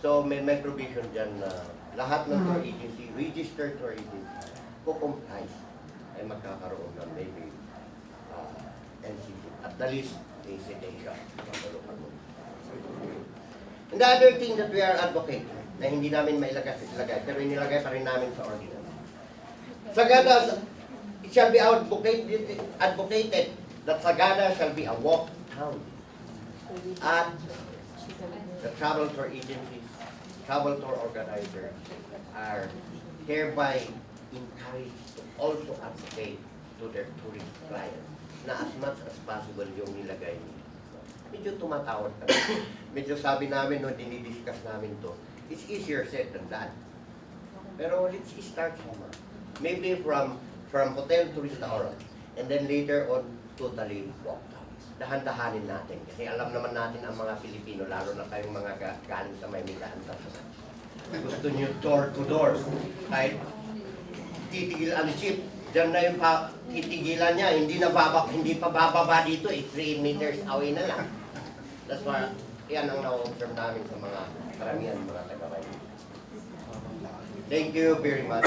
So, may provision dyan na lahat ng tour agency, registered tour agency, who complies ay magkakaroon ng maybe NCCA, at the least hesitation. And the other thing that we are advocating, na hindi namin mailagay, pero inilagay pa rin namin sa ordinance. Sagada, it shall be advocated that Sagada shall be a walk town. At the travel tour agencies, travel tour organizers are hereby encouraged to also advocate to their tourist clients na as much as possible yung nilagay nila. Medyo tumatawag kami. Medyo sabi namin, no, dinidiscuss namin to, it's easier said than done. Pero let's start somewhere. Maybe from hotel to restaurant, and then later on, totally walk down. Dahan-dahanin natin. Kasi alam naman natin ang mga Pilipino, lalo na tayong mga galing sa Maynila. Gusto nyo door to door. Kahit titigil ang jeep, dyan na yung titigilan niya, hindi pa bababa dito, 3 meters away na lang. That's why, yan ang na-observe namin sa mga karamihan, mga taga-Maynila. Thank you very much.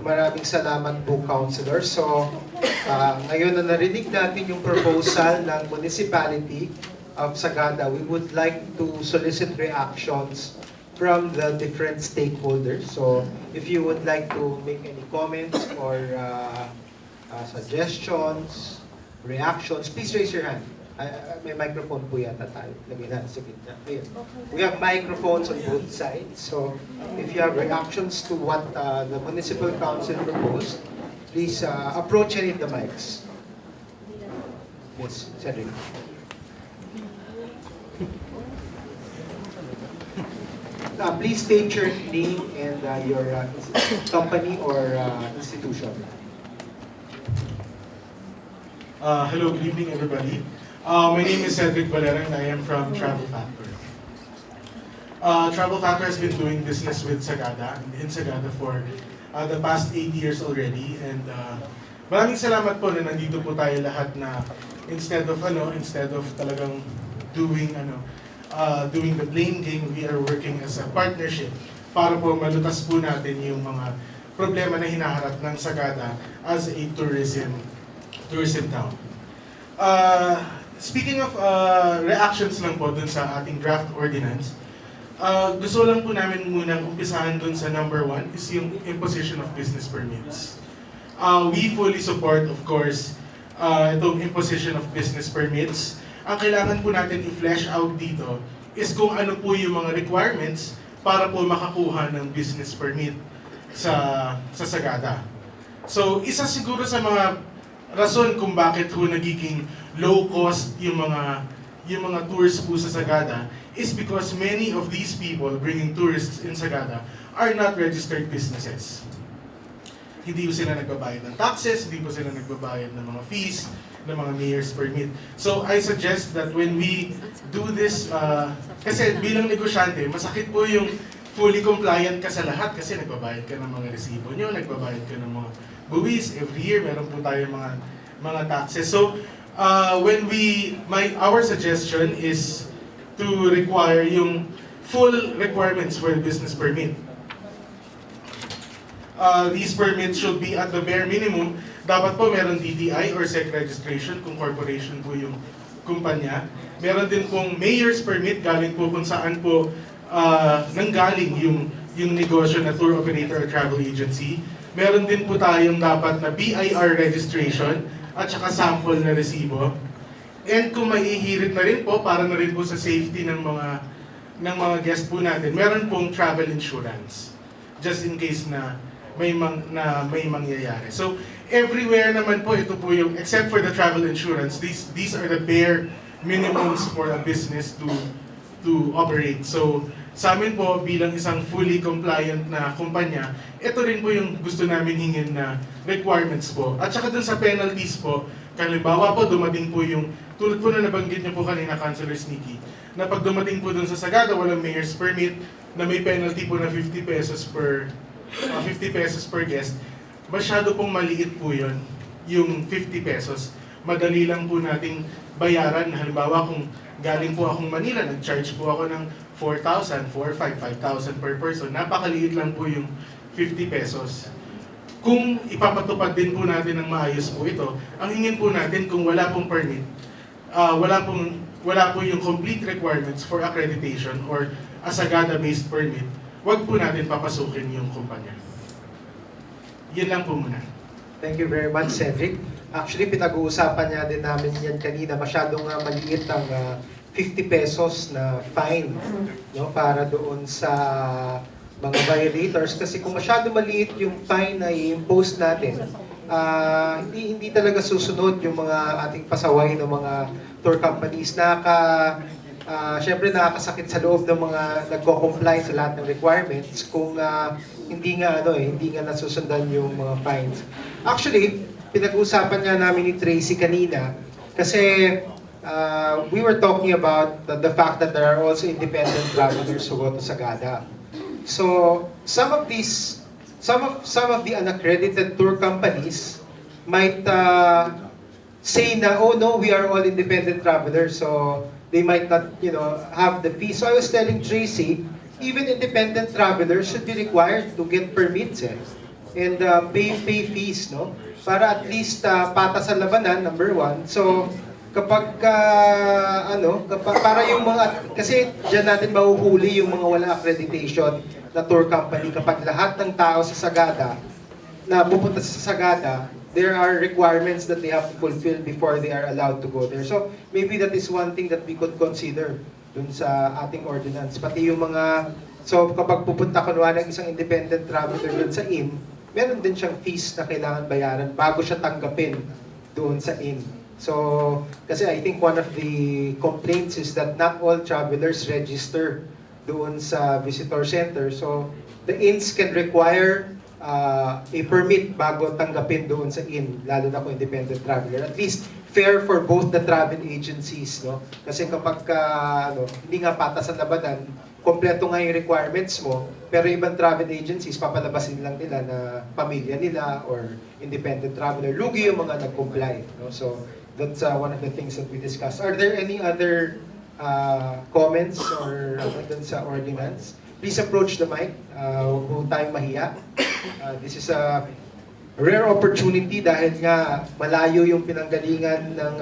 Maraming salamat po, Councilor. So, ngayon na narinig natin yung proposal ng Municipality of Sagada, we would like to solicit reactions from the different stakeholders. So, if you would like to make any comments or suggestions, reactions, please raise your hand. May microphone po yata tayo. Lagay natin sa gitna. Ayun. We have microphones on both sides. So, if you have reactions to what the Municipal Council proposed, please approach any of the mics. Yes, Cedric. Please state your name and your company or institution. Hello, good evening everybody. My name is Cedric Valera and I am from Travel Factor. Travel Factor has been doing business with Sagada, in Sagada for the past 8 years already, and Maraming salamat po na nandito po tayo lahat na instead of talagang doing doing the blame game, we are working as a partnership para po malutas po natin yung mga problema na hinaharap ng Sagada as a tourism town. Speaking of reactions lang po dun sa ating draft ordinance, gusto lang po namin munang umpisahan dun sa number 1 is yung imposition of business permits. We fully support, of course, itong imposition of business permits. Ang kailangan po natin i-flesh out dito is kung ano po yung mga requirements para po makakuha ng business permit sa Sagada. So, isa siguro sa mga rason kung bakit ho nagiging low cost yung mga tours po sa Sagada is because many of these people bringing tourists in Sagada are not registered businesses. Hindi po sila nagbabayad ng taxes, hindi po sila nagbabayad ng mga fees, ng mga mayor's permit. So I suggest that when we do this, kasi bilang negosyante, masakit po yung fully compliant ka sa lahat kasi nagbabayad ka ng mga resibo nyo, nagbabayad ka ng mga buwis. Every year, meron po tayo mga taxes. So our suggestion is to require yung full requirements for a business permit. These permits should be at the bare minimum. Dapat po meron DTI or SEC registration kung corporation po yung kumpanya. Meron din pong mayor's permit galing po kung saan po nanggaling yung negosyo na tour operator or travel agency. Meron din po tayong dapat na BIR registration at saka sample na resibo. And kung maihirit na rin po, para na rin po sa safety ng mga guest po natin, meron pong travel insurance. Just in case na may mangyayari. So, everywhere naman po, ito po yung, except for the travel insurance, these are the bare minimums for a business to operate. So, sa amin po, bilang isang fully compliant na kumpanya, ito rin po yung gusto namin hingin na requirements po. At saka dun sa penalties po, halimbawa po, dumating po yung, tulad po na nabanggit niyo po kanina, Councilor Sneaky, na pag dumating po dun sa Sagada, walang mayor's permit, na may penalty po na 50 pesos per guest, masyado pong maliit po yun, yung 50 pesos. Madali lang po nating bayaran. Halimbawa, kung galing po akong Manila, nag-charge po ako ng 4,000, 4,500, 5,000 per person. Napakaliit lang po yung 50 pesos. Kung ipapatupad din po natin ng maayos po ito, ang hingin po natin kung wala pong permit, wala po yung complete requirements for accreditation or a Sagada-based permit, wag po natin papasukin yung kumpanya. Yan lang po muna. Thank you very much, Cedric. Actually, pinag-uusapan niya din namin yan kanina. Masyadong maliit ang 50 pesos na fine, no, para doon sa mga violators. Kasi kung masyado maliit yung fine na i-impose natin, hindi talaga susunod yung mga ating pasaway ng mga tour companies. Siyempre nakakasakit sa loob ng mga nagko-comply sa lahat ng requirements kung hindi nga nasusundan yung mga fines. Actually, pinag-usapan nga namin ni Tracy kanina kasi we were talking about the fact that there are also independent travelers who go to Sagada. So, some of the unaccredited tour companies might say na, oh no, we are all independent travelers, so they might not, have the fee. So I was telling Tracy, even independent travelers should be required to get permits and pay fees, no? Para at least patas sa labanan, number 1. So kapag para yung mga, kasi diyan natin mahuhuli yung mga wala accreditation na tour company kapag lahat ng tao sa Sagada na pupunta sa Sagada, there are requirements that they have to fulfill before they are allowed to go there. So maybe that is one thing that we could consider dun sa ating ordinance. Pati yung so kapag pupunta kunwari ng isang independent traveler dun sa inn, meron din siyang fees na kailangan bayaran bago siya tanggapin doon sa inn. So, kasi I think one of the complaints is that not all travelers register doon sa visitor center. So, the inns can require a permit bago tanggapin doon sa inn, lalo na kung independent traveler. At least fair for both the travel agencies, no? Kasi kapag hindi nga patas ang labanan, kompleto nga yung requirements mo, pero ibang travel agencies, papalabasin lang nila na pamilya nila or independent traveler. Lugi yung mga nag-comply. No? So, that's one of the things that we discussed. Are there any other comments or dun sa ordinance? Please approach the mic. Huwag po tayong mahiya. This is a rare opportunity dahil nga malayo yung pinanggalingan ng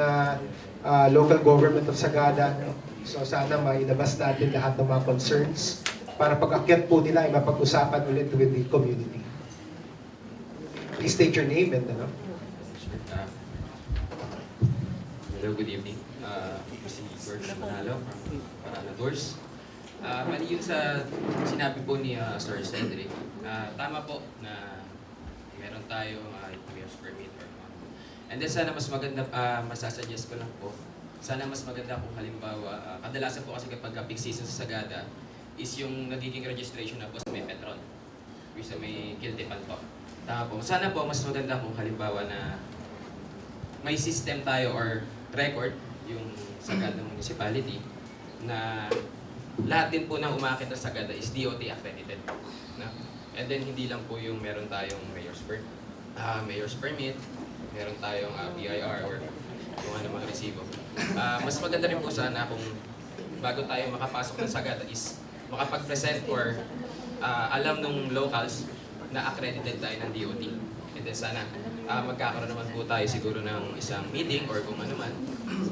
local government of Sagada. So sana mailabas natin lahat ng mga concerns para pag-akyat po nila ay mapag-usapan ulit with the community. Please state your name and ano. Hello, good evening. Si George Manalo from Manila Tours. Mali yun sa sinabi po ni Sir Cedric. Tama po na meron tayong mayor's permit. And then sana mas maganda, masasuggest ko lang po, sana mas maganda kung halimbawa, kadalasan po kasi kapag peak season sa Sagada is yung nagiging registration na po sa may Petron, which sa may Kiltipan po. Tama po. Sana po mas maganda kung halimbawa na may system tayo or record yung Sagada Municipality na lahat din po ng umakit na Sagada is DOT accredited. No? And then hindi lang po yung meron tayong mayor's permit, meron tayong BIR or kung ano mga resibo. Mas maganda rin po sana kung bago tayo makapasok ng Sagada is makapag-present or alam nung locals na accredited tayo ng DOT. And then sana magkakaroon naman po tayo siguro ng isang meeting or kung ano man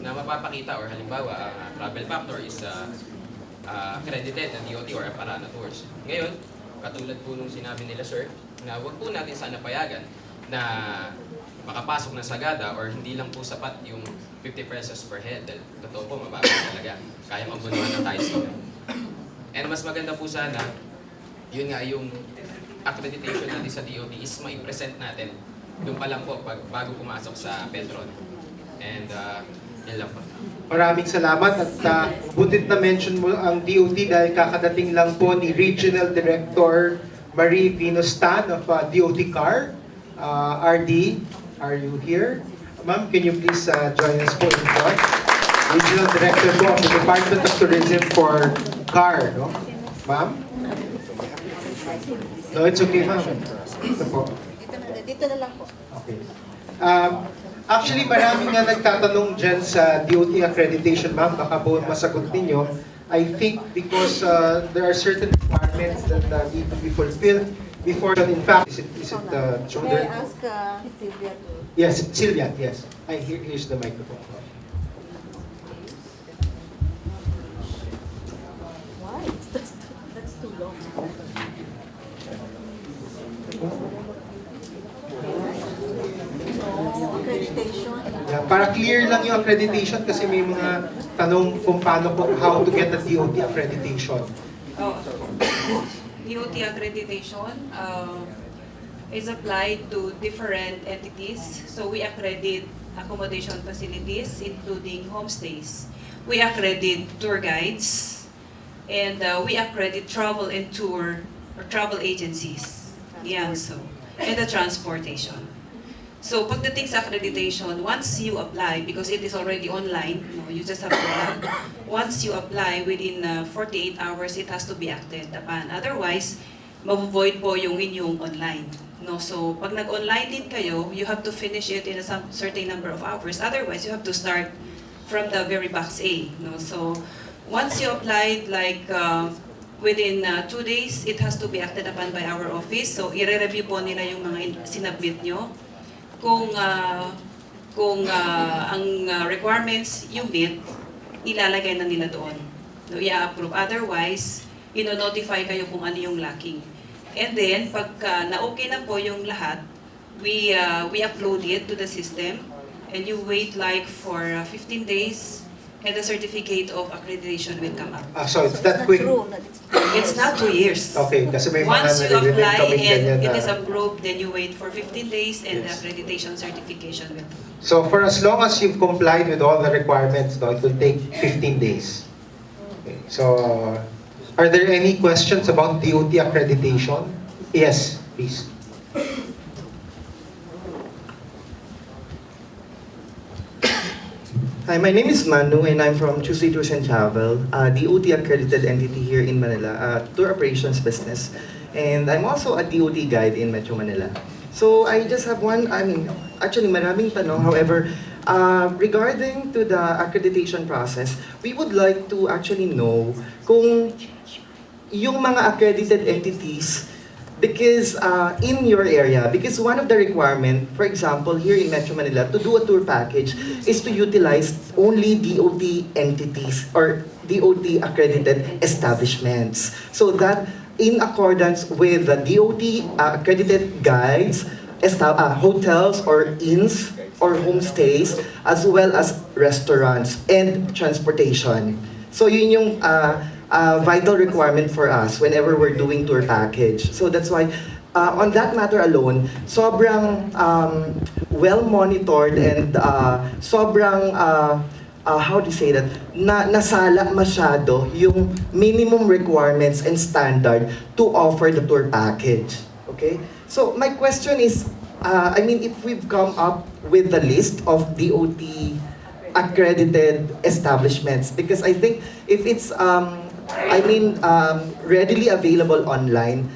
na mapapakita or halimbawa travel factor is accredited ng DOT or Parana Tours. Ngayon, katulad po nung sinabi nila sir, na huwag po natin sana payagan na makapasok ng Sagada or hindi lang po sapat yung 50 pesos per head. Totoo po, mababa talaga. Kaya mabunuan ng tayo sila. And mas maganda po sana, yun nga yung accreditation natin sa DOT is mai-present natin doon pa lang po bago pumasok sa Petron. And yan lang po. Maraming salamat at butit na mention mo ang DOT dahil kakadating lang po ni Regional Director Marie Vinostan of DOT CAR. RD, are you here? Ma'am, can you please join us po in front? Regional Director po of the Department of Tourism for CAR, no? Ma'am? No, it's okay, ma'am. Ito po. Dito na lang po. Okay. Actually, maraming nga nagtatanong dyan sa DOT accreditation, ma'am. Baka po masagot ninyo. I think because there are certain requirements that need to be fulfilled before. In fact, is it May shoulder? I ask Sylvia to... Yes, Sylvia, yes. Here's the microphone. Why? That's too long. Accreditation. Yeah, para clear lang yung accreditation kasi may mga tanong kung paano po, how to get the DOT accreditation. DOT accreditation is applied to different entities. So we accredit accommodation facilities, including homestays. We accredit tour guides, and we accredit travel and tour or travel agencies. Yeah, so and the transportation. So pagdating sa accreditation, once you apply, because it is already online, you just have to apply. Once you apply, within 48 hours, it has to be acted upon. Otherwise, mabuvoid po yung inyong online. No, so pag nag-online din kayo, you have to finish it in a certain number of hours. Otherwise, you have to start from the very box A. No, so once you applied, like within 2 days, it has to be acted upon by our office. So i-review po nila yung mga sinabit nyo. Kung ang requirements you meet, ilalagay na nila doon. No, i-approve. Otherwise, ino-notify kayo kung ano yung lacking. And then, pagka na-okay na po yung lahat, we upload it to the system, and you wait like for 15 days, and the certificate of accreditation will come up. So it's that quick? It's not 2 years. Okay, kasi may mga Once you naririnig apply kami ganyan and it na- is approved, then you wait for 15 days and the Yes. accreditation certification will come. So for as long as you've complied with all the requirements, no, it will take 15 days. Okay. So, are there any questions about DOT accreditation? Yes, please. Hi, my name is Manu and I'm from Tuesday Tours and Travel, DOT accredited entity here in Manila, tour operations business. And I'm also a DOT guide in Metro Manila. So I just have actually maraming tanong. However, regarding to the accreditation process, we would like to actually know kung yung mga accredited entities, because in your area, because one of the requirement, for example, here in Metro Manila, to do a tour package is to utilize only DOT entities or DOT accredited establishments. So that in accordance with the DOT accredited guides, hotels or inns or homestays, as well as restaurants and transportation. So yun yung vital requirement for us whenever we're doing tour package. So that's why on that matter alone, sobrang well monitored and sobrang how do you say that, nasala masyado yung minimum requirements and standard to offer the tour package. Okay? So my question is, if we've come up with the list of DOT accredited establishments, because I think if it's readily available online,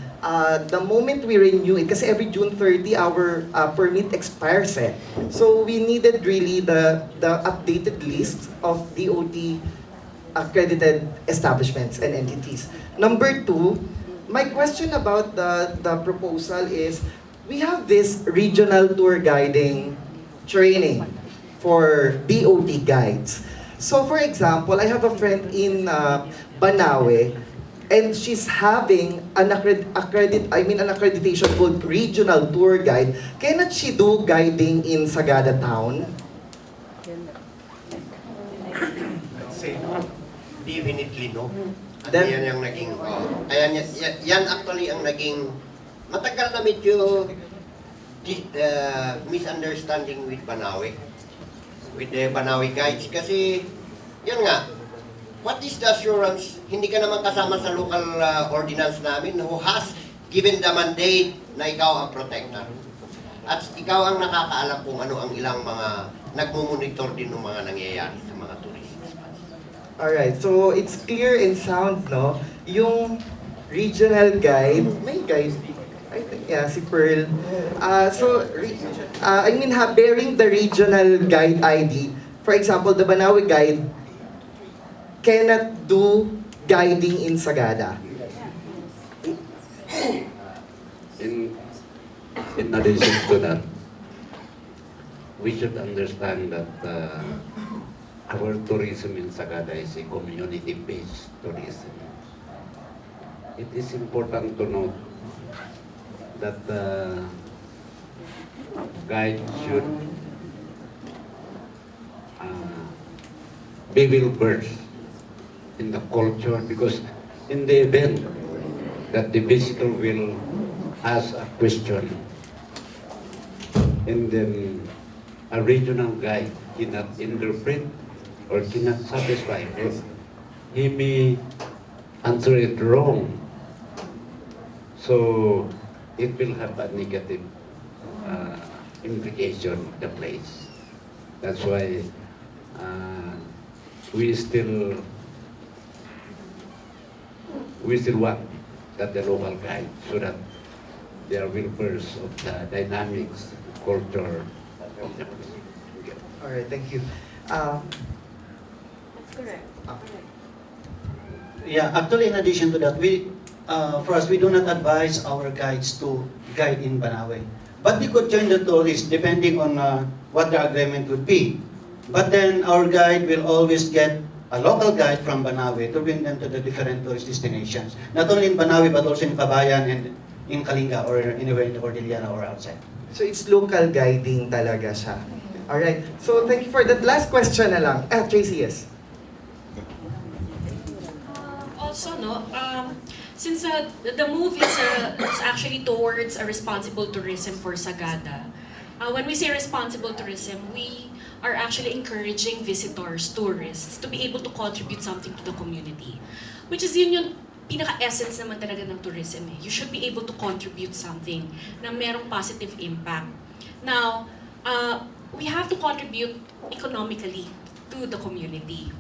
the moment we renew it, kasi every June 30 our permit expires eh. So we needed really the updated list of DOT accredited establishments and entities. Number two, my question about the proposal is, we have this regional tour guiding training for DOT guides. So for example, I have a friend in Banawe, and she's having an accreditation called regional tour guide. Cannot she do guiding in Sagada town? Say no. Definitely no. That- Yan yung naging, yan actually ang naging matagal na medyo misunderstanding with Banawe. With the Banawe guides. Kasi, yan nga, what is the assurance? Hindi ka naman kasama sa local ordinance namin who has given the mandate na ikaw ang protector. At ikaw ang nakakaalam kung ano ang ilang mga nagmumonitor din ng mga nangyayari sa mga tourist spots. Alright, so it's clear and sound, no? Yung regional guide, may guide, I think, yeah, si Pearl. Bearing the regional guide ID, for example, the Banawe guide cannot do guiding in Sagada. In addition to that, we should understand that our tourism in Sagada is a community-based tourism. It is important to note that guides should be well-versed in the culture, because in the event that the visitor will ask a question and then a regional guide cannot interpret or cannot satisfy, or he may answer it wrong. So it will have a negative implication of the place. That's why we still want that the local guide, so that they are well-versed of the dynamics, culture of the place. Alright, thank you. That's correct. Yeah, actually, in addition to that, for us, we do not advise our guides to guide in Banawe. But we could join the tourists depending on what the agreement would be. But then our guide will always get a local guide from Banawe to bring them to the different tourist destinations. Not only in Banawe, but also in Kabayan and in Kalinga or anywhere in the Cordillera or outside. So it's local guiding talaga siya. Alright, so thank you for that. Last question na lang. Tracy, yes. Also, since the move is actually towards a responsible tourism for Sagada, when we say responsible tourism, we are actually encouraging visitors, tourists, to be able to contribute something to the community. Which is yun yung pinaka-essence naman talaga ng tourism eh. You should be able to contribute something na merong positive impact. Now, we have to contribute economically to the community.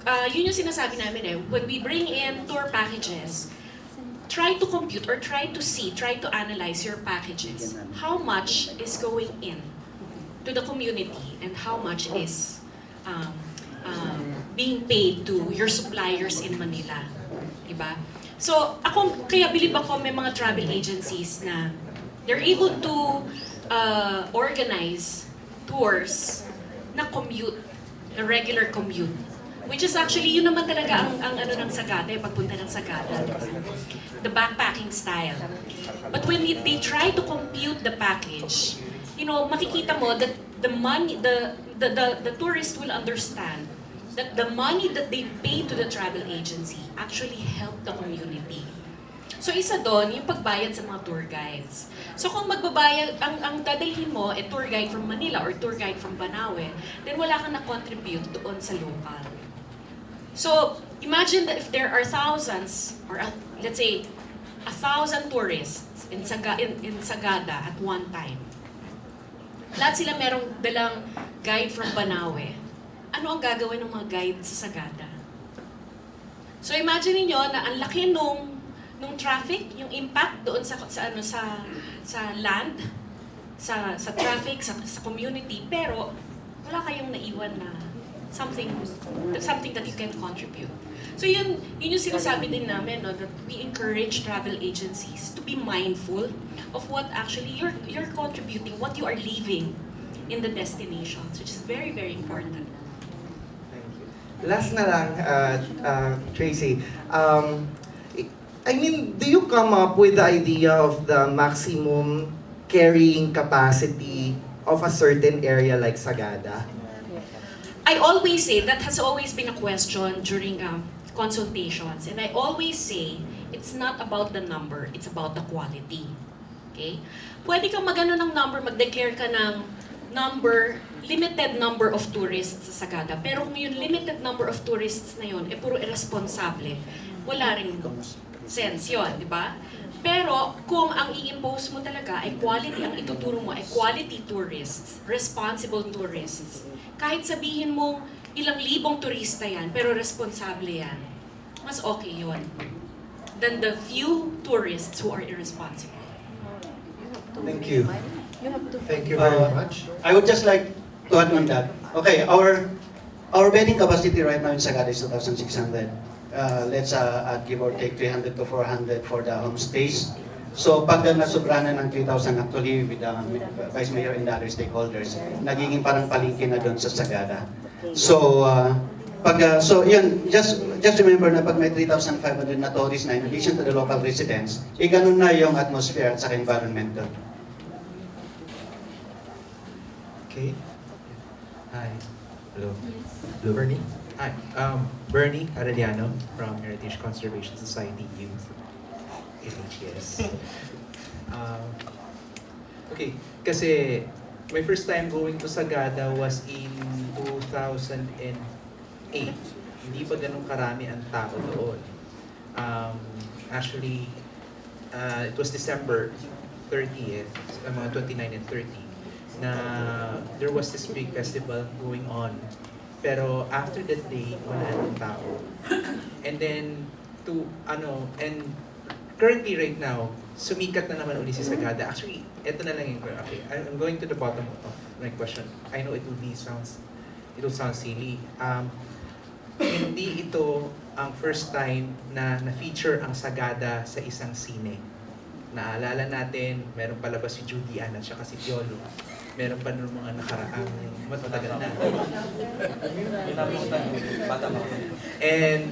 Yun yung sinasabi namin eh, when we bring in tour packages, try to compute or try to analyze your packages. How much is going in to the community and how much is being paid to your suppliers in Manila. Diba? So, kaya believe ako may mga travel agencies na they're able to organize tours na commute, na regular commute. Which is actually, yun naman talaga ang ano ng Sagada, yung pagpunta ng Sagada. The backpacking style. But when they try to compute the package, you know, makikita mo that the money, the tourist will understand that the money that they pay to the travel agency actually help the community. So isa doon, yung pagbayad sa mga tour guides. So kung magbabayad, ang dadalhin mo ay tour guide from Manila or tour guide from Banawe, then wala kang na-contribute doon sa local. So imagine that if there are thousands, or let's say 1,000 tourists in Sagada at one time. Lahat sila merong dalang guide from Banawe. Ano ang gagawin ng mga guide sa Sagada? So imagine niyo na ang laki nung traffic, yung impact doon sa land, sa traffic, sa community, pero wala kayong naiwan na something that you can contribute. So yun yung sinasabi din namin, no, that we encourage travel agencies to be mindful of what actually you're contributing, what you are leaving in the destinations, which is very, very important. Last na lang, Tracy. I mean, do you come up with the idea of the maximum carrying capacity of a certain area like Sagada? I always say, that has always been a question during consultations, and I always say, it's not about the number, it's about the quality. Okay? Pwede kang magano ng number, mag-declare ka ng number, limited number of tourists sa Sagada, pero kung yung limited number of tourists na yun, puro irresponsable, wala rin sense yun, di ba? Pero kung ang i-impose mo talaga ay quality, ang ituturo mo ay quality tourists, responsible tourists, kahit sabihin mo ilang libong turista yan, pero responsable yan, mas okay yun than the few tourists who are irresponsible. Thank you. Thank you very much. I would just like to add on that. Okay, our bedding capacity right now in Sagada is 2,600. Let's give or take 300 to 400 for the homestays. So pag nasobra na ng 3,000 actually with the Vice Mayor and the other stakeholders, nagiging parang palengke na doon sa Sagada. So so yun, just remember na pag may 3,500 na tourists na in addition to the local residents, ganun na yung atmosphere at saka environment doon. Okay. Hi. Hello. Hello. Bernie. Hi. Bernie Arellano from Heritage Conservation Society Youth. HHS. Okay. Kasi my first time going to Sagada was in 2008. Hindi pa ganun karami ang tao doon. Actually, it was December 30th, mga 29 and 30. Na there was this big festival going on. Pero after that day, wala nang tao. And then, and currently right now, sumikat na naman uli si Sagada. Actually, ito na lang yung, okay, I'm going to the bottom of my question. I know it will sound silly. Hindi ito ang first time na na-feature ang Sagada sa isang sine. Naalala natin, meron palabas si Judy Ann at saka si Piolo. Meron pa nung mga nakaraang matagal na. And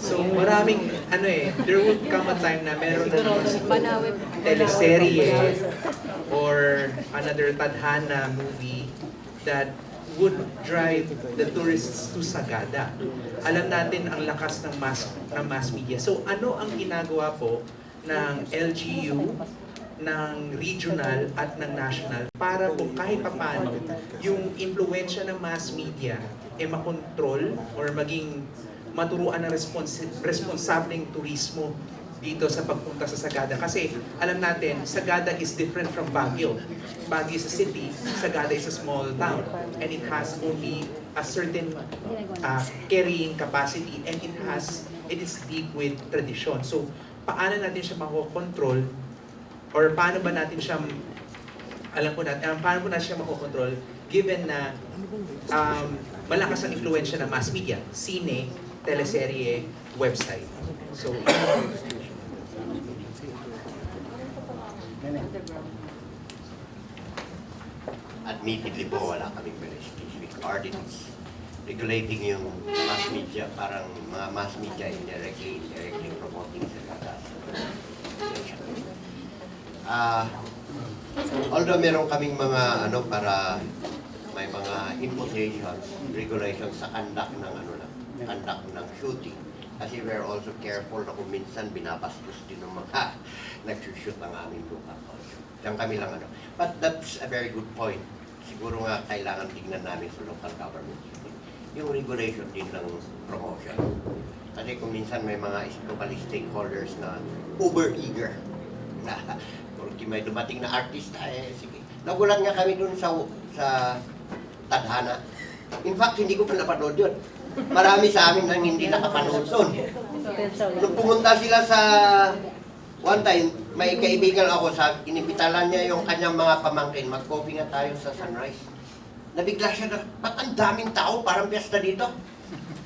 so maraming there will come a time na meron na teleserye or another tadhana movie that would drive the tourists to Sagada. Alam natin ang lakas ng mass media. So ano ang ginagawa po ng LGU, ng regional at ng national para po kahit papaano yung impluwensya ng mass media makontrol or maging maturuan ng responsableng turismo dito sa pagpunta sa Sagada. Kasi alam natin, Sagada is different from Baguio. Baguio is a city, Sagada is a small town. And it has only a certain carrying capacity, and it is deep with tradition. So, paano natin siya makokontrol, or paano ba natin siya, paano natin siya makokontrol, given na malakas ang influensya ng mass media, sine, teleserye, website. So, admittedly po, wala kaming very specific ordinance regulating yung mass media, parang mga mass media indirectly promoting Sagada. Although meron kaming mga para may mga impositions, regulations sa conduct ng shooting. Kasi we're also careful na kung minsan binabastos din ng mga nag-shoot ng aming lupa. Diyan kami lang But that's a very good point. Siguro nga kailangan tignan namin sa local government. Yung regulation din ng promotion. Kasi kung minsan may mga local stakeholders na uber-eager na kung may dumating na artista, sige. Nagulat nga kami dun sa Tadhana. In fact, hindi ko pa napanood yun. Marami sa amin nang hindi nakapanood doon. Nung pumunta sila sa one time, may kaibigan ako inibitalan niya yung kanyang mga pamangkin, mag-coffee nga tayo sa Sunrise. Nabigla siya na, ba't ang daming tao, parang piyesta dito?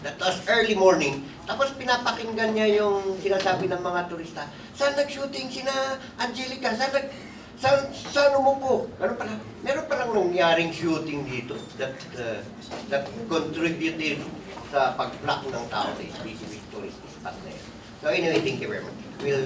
That was early morning. Tapos pinapakinggan niya yung sinasabi ng mga turista. Saan nag-shooting sina Angelica? Saan umupo? Meron palang nangyaring shooting dito that contributed sa pag-block ng tao sa specific tourist spot na yun. So anyway, thank you very much. We'll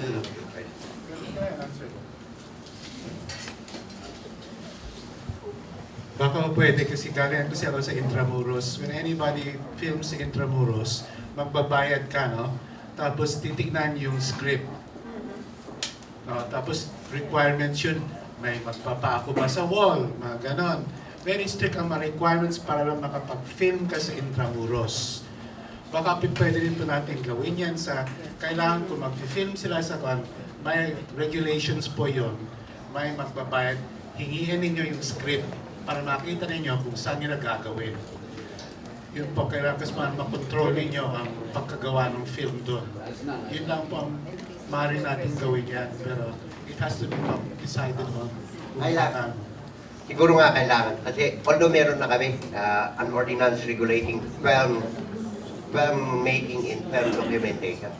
baka pwede kasi galing kasi ako sa Intramuros. When anybody films sa Intramuros, magbabayad ka, no? Tapos titignan yung script. No? Tapos requirements yun, may magpapako ba sa wall, mga ganon. Very strict ang mga requirements para lang makapag-film ka sa Intramuros. Baka pwede rin po natin gawin yan sa, kailangan kung mag-film sila sa may regulations po yun, may magbabayad, hingiin ninyo yung script para makita ninyo kung saan nyo nagagawin. Yun po, kailangan kasi makontrol ninyo ang pagkagawa ng film doon. Yun lang po ang maaari natin gawin yan, pero it has to be decided on. Siguro nga kailangan. Kasi although meron na kami an ordinance regulating film making in film documentation.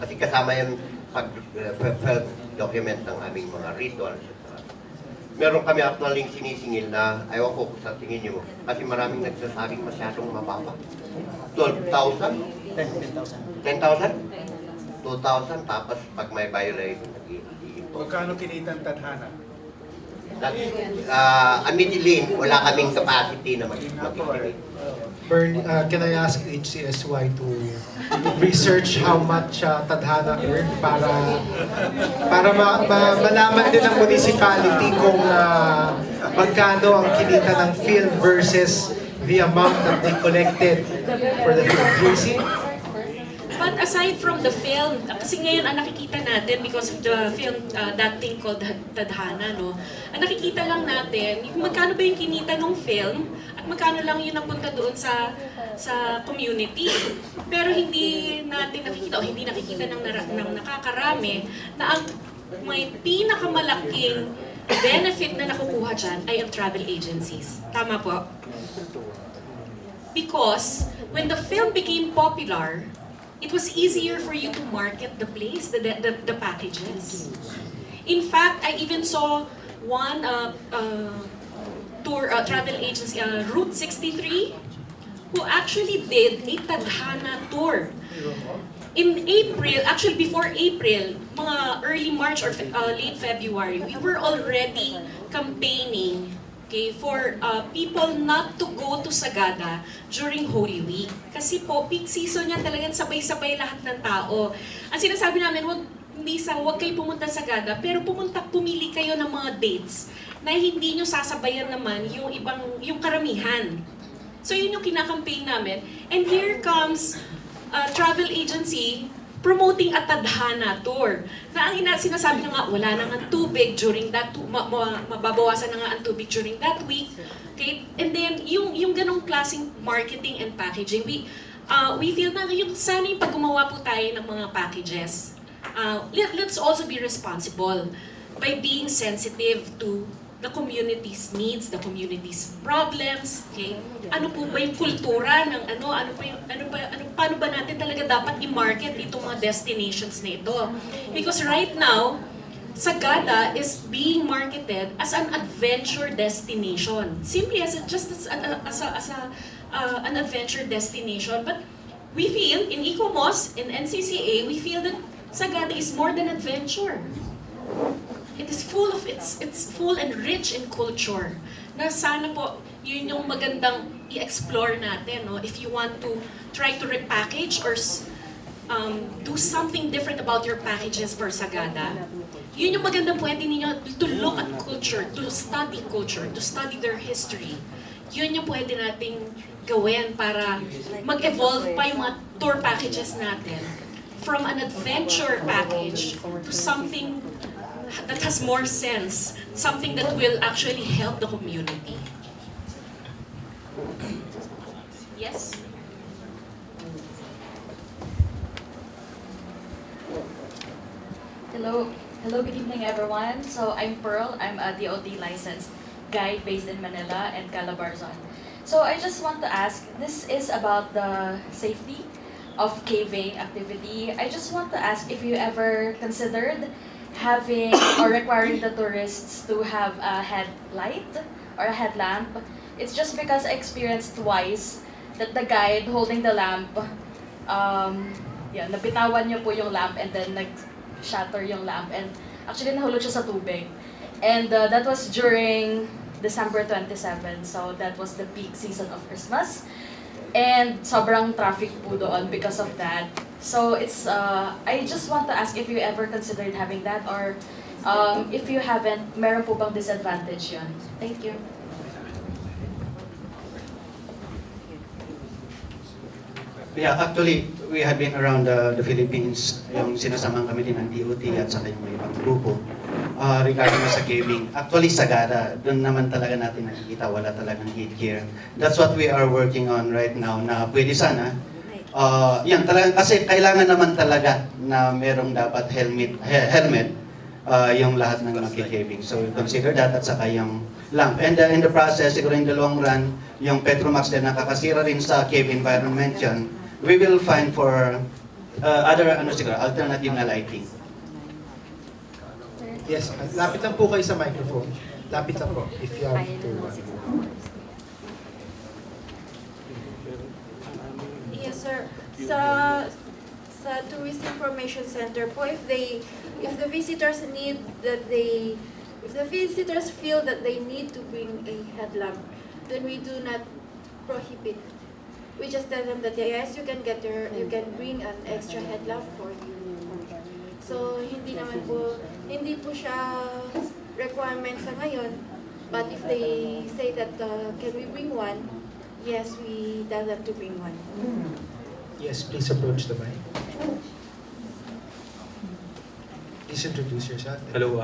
Kasi kasama yung film document ng aming mga rituals. Meron kami actually sinisingil na, ayaw ko sa tingin nyo, kasi maraming nagsasabing masyadong mababa. 12,000? 10,000? 2,000, tapos pag may violation, Magkano kinita ang Tadhana? Admittedly, wala kaming capacity na mag-estimate. Bernie, can I ask HCSY to research how much Tadhana earned para malaman din ng municipality kung magkano ang kinita ng film versus the amount that they collected for the film. Tracy? But aside from the film, kasi ngayon ang nakikita natin because of the film, that thing called Tadhana, no? Ang nakikita lang natin, yung magkano ba yung kinita ng film at magkano lang yun napunta doon sa community. Pero hindi natin nakikita o hindi nakikita ng nakakarami na ang may pinakamalaking benefit na nakukuha dyan ay ang travel agencies. Tama po? Because when the film became popular, it was easier for you to market the place, the packages. In fact, I even saw one travel agency, Route 63, who actually did a Tadhana tour. In April, actually before April, mga early March or late February, we were already campaigning for people not to go to Sagada during Holy Week. Kasi po, peak season niya talagang sabay-sabay lahat ng tao. Ang sinasabi namin, huwag kayo pumunta sa Sagada, pero pumili kayo ng mga dates na hindi nyo sasabayan naman yung karamihan. So yun yung kinakampaign namin. And here comes a travel agency promoting a tadhana tour. Na ang sinasabi na nga, wala na nga tubig during that, mababawasan na nga ang tubig during that week. Okay? And then, yung ganong klaseng marketing and packaging, we feel na yung sana yung pag gumawa po tayo ng mga packages, let's also be responsible by being sensitive to the community's needs, the community's problems, okay? Ano po ba yung kultura ng paano ba natin talaga dapat i-market itong mga destinations na ito? Because right now, Sagada is being marketed as an adventure destination. Simply as an adventure destination. But we feel, in ICOMOS, in NCCA, we feel that Sagada is more than adventure. It is full of, it's full and rich in culture. Na sana po, yun yung magandang i-explore natin. No? If you want to try to repackage or do something different about your packages for Sagada, yun yung magandang pwede ninyo to look at culture, to study their history. Yun yung pwede nating gawin para mag-evolve pa yung mga tour packages natin from an adventure package to something that has more sense, something that will actually help the community. Yes? Hello, good evening everyone. So I'm Pearl, I'm a DOT licensed guide based in Manila and Calabarzon. So I just want to ask, this is about the safety of caving activity. I just want to ask if you ever considered having or requiring the tourists to have a headlight or a headlamp. It's just because I experienced twice that the guide holding the lamp, napitawan niya po yung lamp and then nag-shatter yung lamp and actually nahulog siya sa tubig. And that was during December 27, so that was the peak season of Christmas. And sobrang traffic po doon because of that. So it's, I just want to ask if you ever considered having that or if you haven't, meron po bang disadvantage yun? Thank you. Yeah, actually, we have been around the Philippines, yung sinasamang kami din ng DOT at saka yung ibang grupo regarding sa caving. Actually, Sagada, doon naman talaga natin nakikita, wala talagang headgear. That's what we are working on right now, na pwede sana. Yan, talagang, kasi kailangan naman talaga na merong dapat helmet yung lahat ng nagkikaving. So, consider that at saka yung lamp. And in the process, siguro in the long run, yung Petromax din nakakasira rin sa cave environment yun, we will find for other alternative na lighting. Yes, lapit lang po kayo sa microphone. Lapit lang po, if you have to. Yes, sir. Sa Tourist Information Center po, if the visitors feel that they need to bring a headlamp, then we do not prohibit. We just tell them that yes, you can bring an extra headlamp for you. So hindi po siya requirement sa ngayon, but if they say that can we bring one, yes, we tell them to bring one. Yes, please approach the mic. Please introduce yourself. Hello,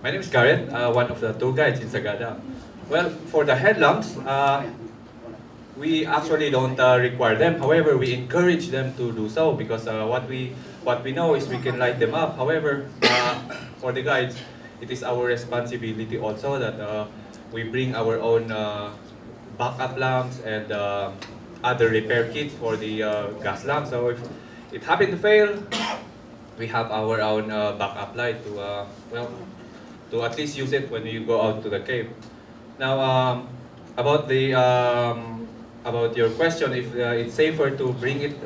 my name is Garrett, one of the tour guides in Sagada. Well, for the headlamps, we actually don't require them. However, we encourage them to do so because what we know is we can light them up. However, for the guides, it is our responsibility also that we bring our own backup lamps and other repair kits for the gas lamp. So if it happened to fail, we have our own backup light to to at least use it when you go out to the cave. Now about your question, if it's safer to bring it,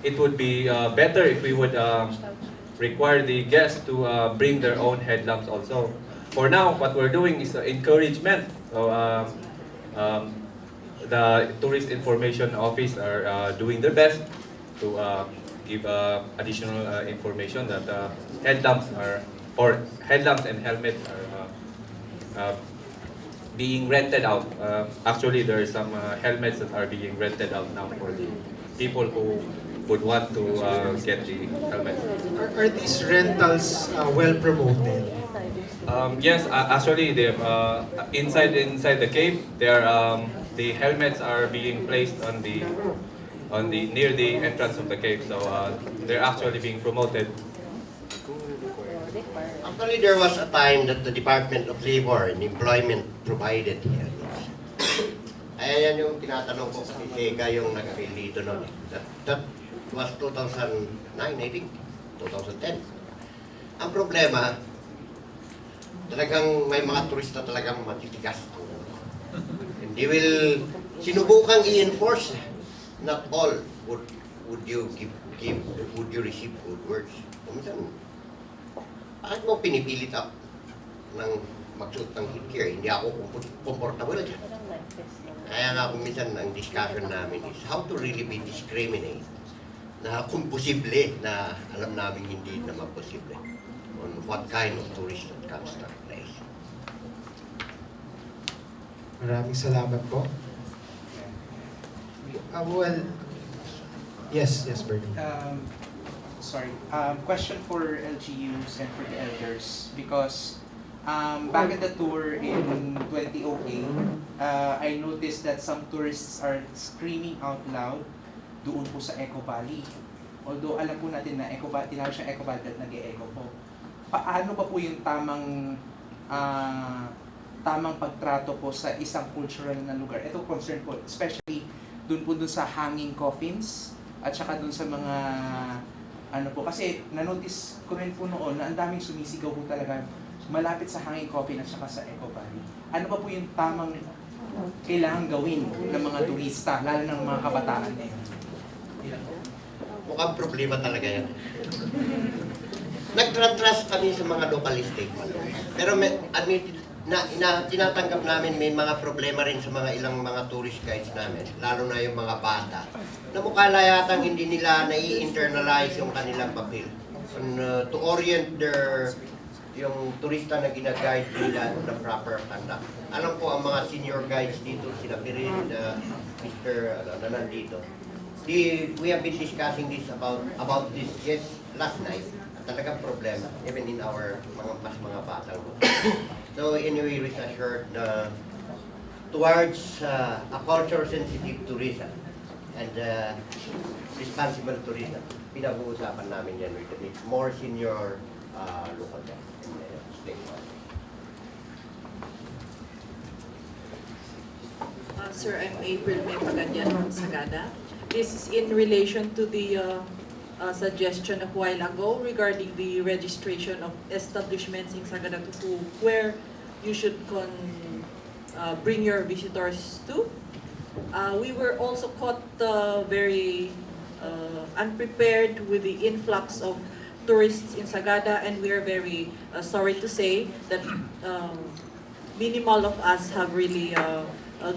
it would be better if we would require the guests to bring their own headlamps also. For now, what we're doing is encouragement. So the Tourist Information Office are doing their best to give additional information that headlamps and helmets are being rented out. Actually, there are some helmets that are being rented out now for the people who would want to get the helmet. Are these rentals well promoted? Yes, actually, they inside the cave, the helmets are being placed on the near the entrance of the cave, so they're actually being promoted. Actually, there was a time that the Department of Labor and Employment provided here. Ayan yung tinatanong ko kasi Sega yung nag-avail dito noon. That was 2009, I think. 2010. Ang problema, talagang may mga turista talagang matitigas. They will sinubukang i-enforce. Not all would you receive good words. Minsan, bakit mo pinipilit ako ng magsuot ng headgear? Hindi ako comfortable dyan. Kaya nga kung minsan ang discussion namin is how to really be discriminate na kung posible na alam namin hindi naman posible on what kind of tourist that comes to our place. Maraming salamat po. Well, yes, Bernie. Question for LGUs and for the elders, because back at the tour in 2008, I noticed that some tourists are screaming out loud doon po sa Eco Valley. Although alam po natin na tinawag siya Eco Valley at nag-e-eco po. Paano pa po yung tamang pagtrato po sa isang cultural na lugar? Ito concern po, especially doon sa hanging coffins at saka doon sa mga kasi na-notice ko rin po noon na ang daming sumisigaw po talaga malapit sa hanging coffin at saka sa Eco Valley. Ano pa po yung tamang kailangan gawin ng mga turista, lalo ng mga kabataan na yun? Mukhang problema talaga yan. Nag-trust kami sa mga local stakeholders. Pero tinatanggap namin may mga problema rin sa mga ilang mga tourist guides namin, lalo na yung mga bata, na mukha yatang hindi nila nai-internalize yung kanilang papel. To orient yung turista na gina-guide nila on the proper conduct. Alam ko ang mga senior guides dito, sila Pirin, Mr. na nandito. We have been discussing this about this just last night. Talagang problema, even in our mga batang. So anyway, rest assured na towards a culture-sensitive tourism and responsible tourism, pinag-uusapan namin yan with the more senior local guys and stakeholders. Sir, I'm April May Paganyan from Sagada. This is in relation to the suggestion a while ago regarding the registration of establishments in Sagada where you should bring your visitors to. We were also caught very unprepared with the influx of tourists in Sagada, and we are very sorry to say that minimal of us have really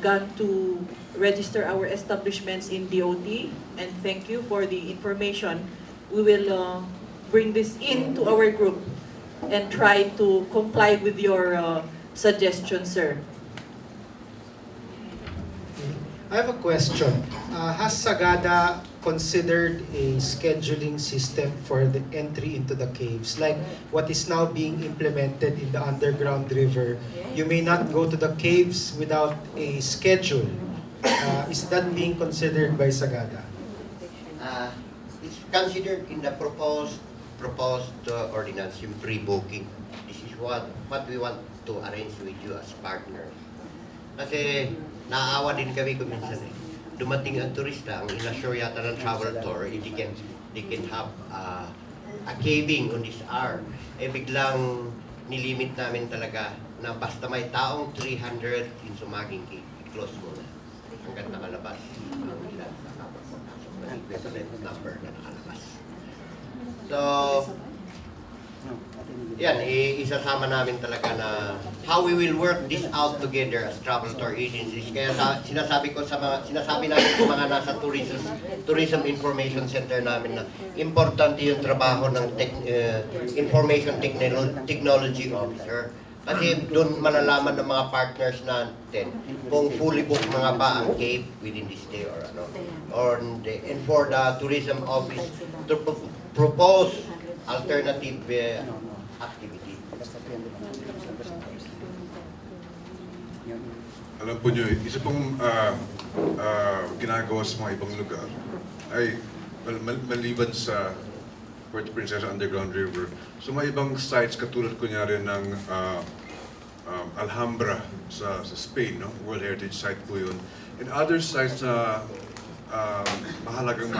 gone to register our establishments in DOT, and thank you for the information. We will bring this into our group and try to comply with your suggestion, sir. I have a question. Has Sagada considered a scheduling system for the entry into the caves, like what is now being implemented in the underground river? You may not go to the caves without a schedule. Is that being considered by Sagada? It's considered in the proposed ordinance, yung pre-booking. This is what we want to arrange with you as partners. Kasi naaawa din kami kung minsan dumating ang turista, ang inassure yata ng travel tour, they can have a caving on this hour. Biglang nilimit namin talaga na basta may taong 300 in Sumaging Cave, i-close mo na. Hanggang nakalabas ang ilan sa definite number na nakalabas. So, yan, isasama namin talaga na how we will work this out together as travel tour agencies. Kaya sinasabi namin sa mga nasa tourism information center namin na importante yung trabaho ng information technology officer Kasi doon malalaman ng mga partners natin kung fully booked mga ba ang cave within this day or ano. And for the tourism office to propose alternative activity. Alam po nyo, isa pong ginagawa sa mga ibang lugar ay maliban sa Puerto Princesa Underground River. So may ibang sites katulad kunyari ng Alhambra sa Spain, no? World Heritage Site po yun. And other sites na mahalagang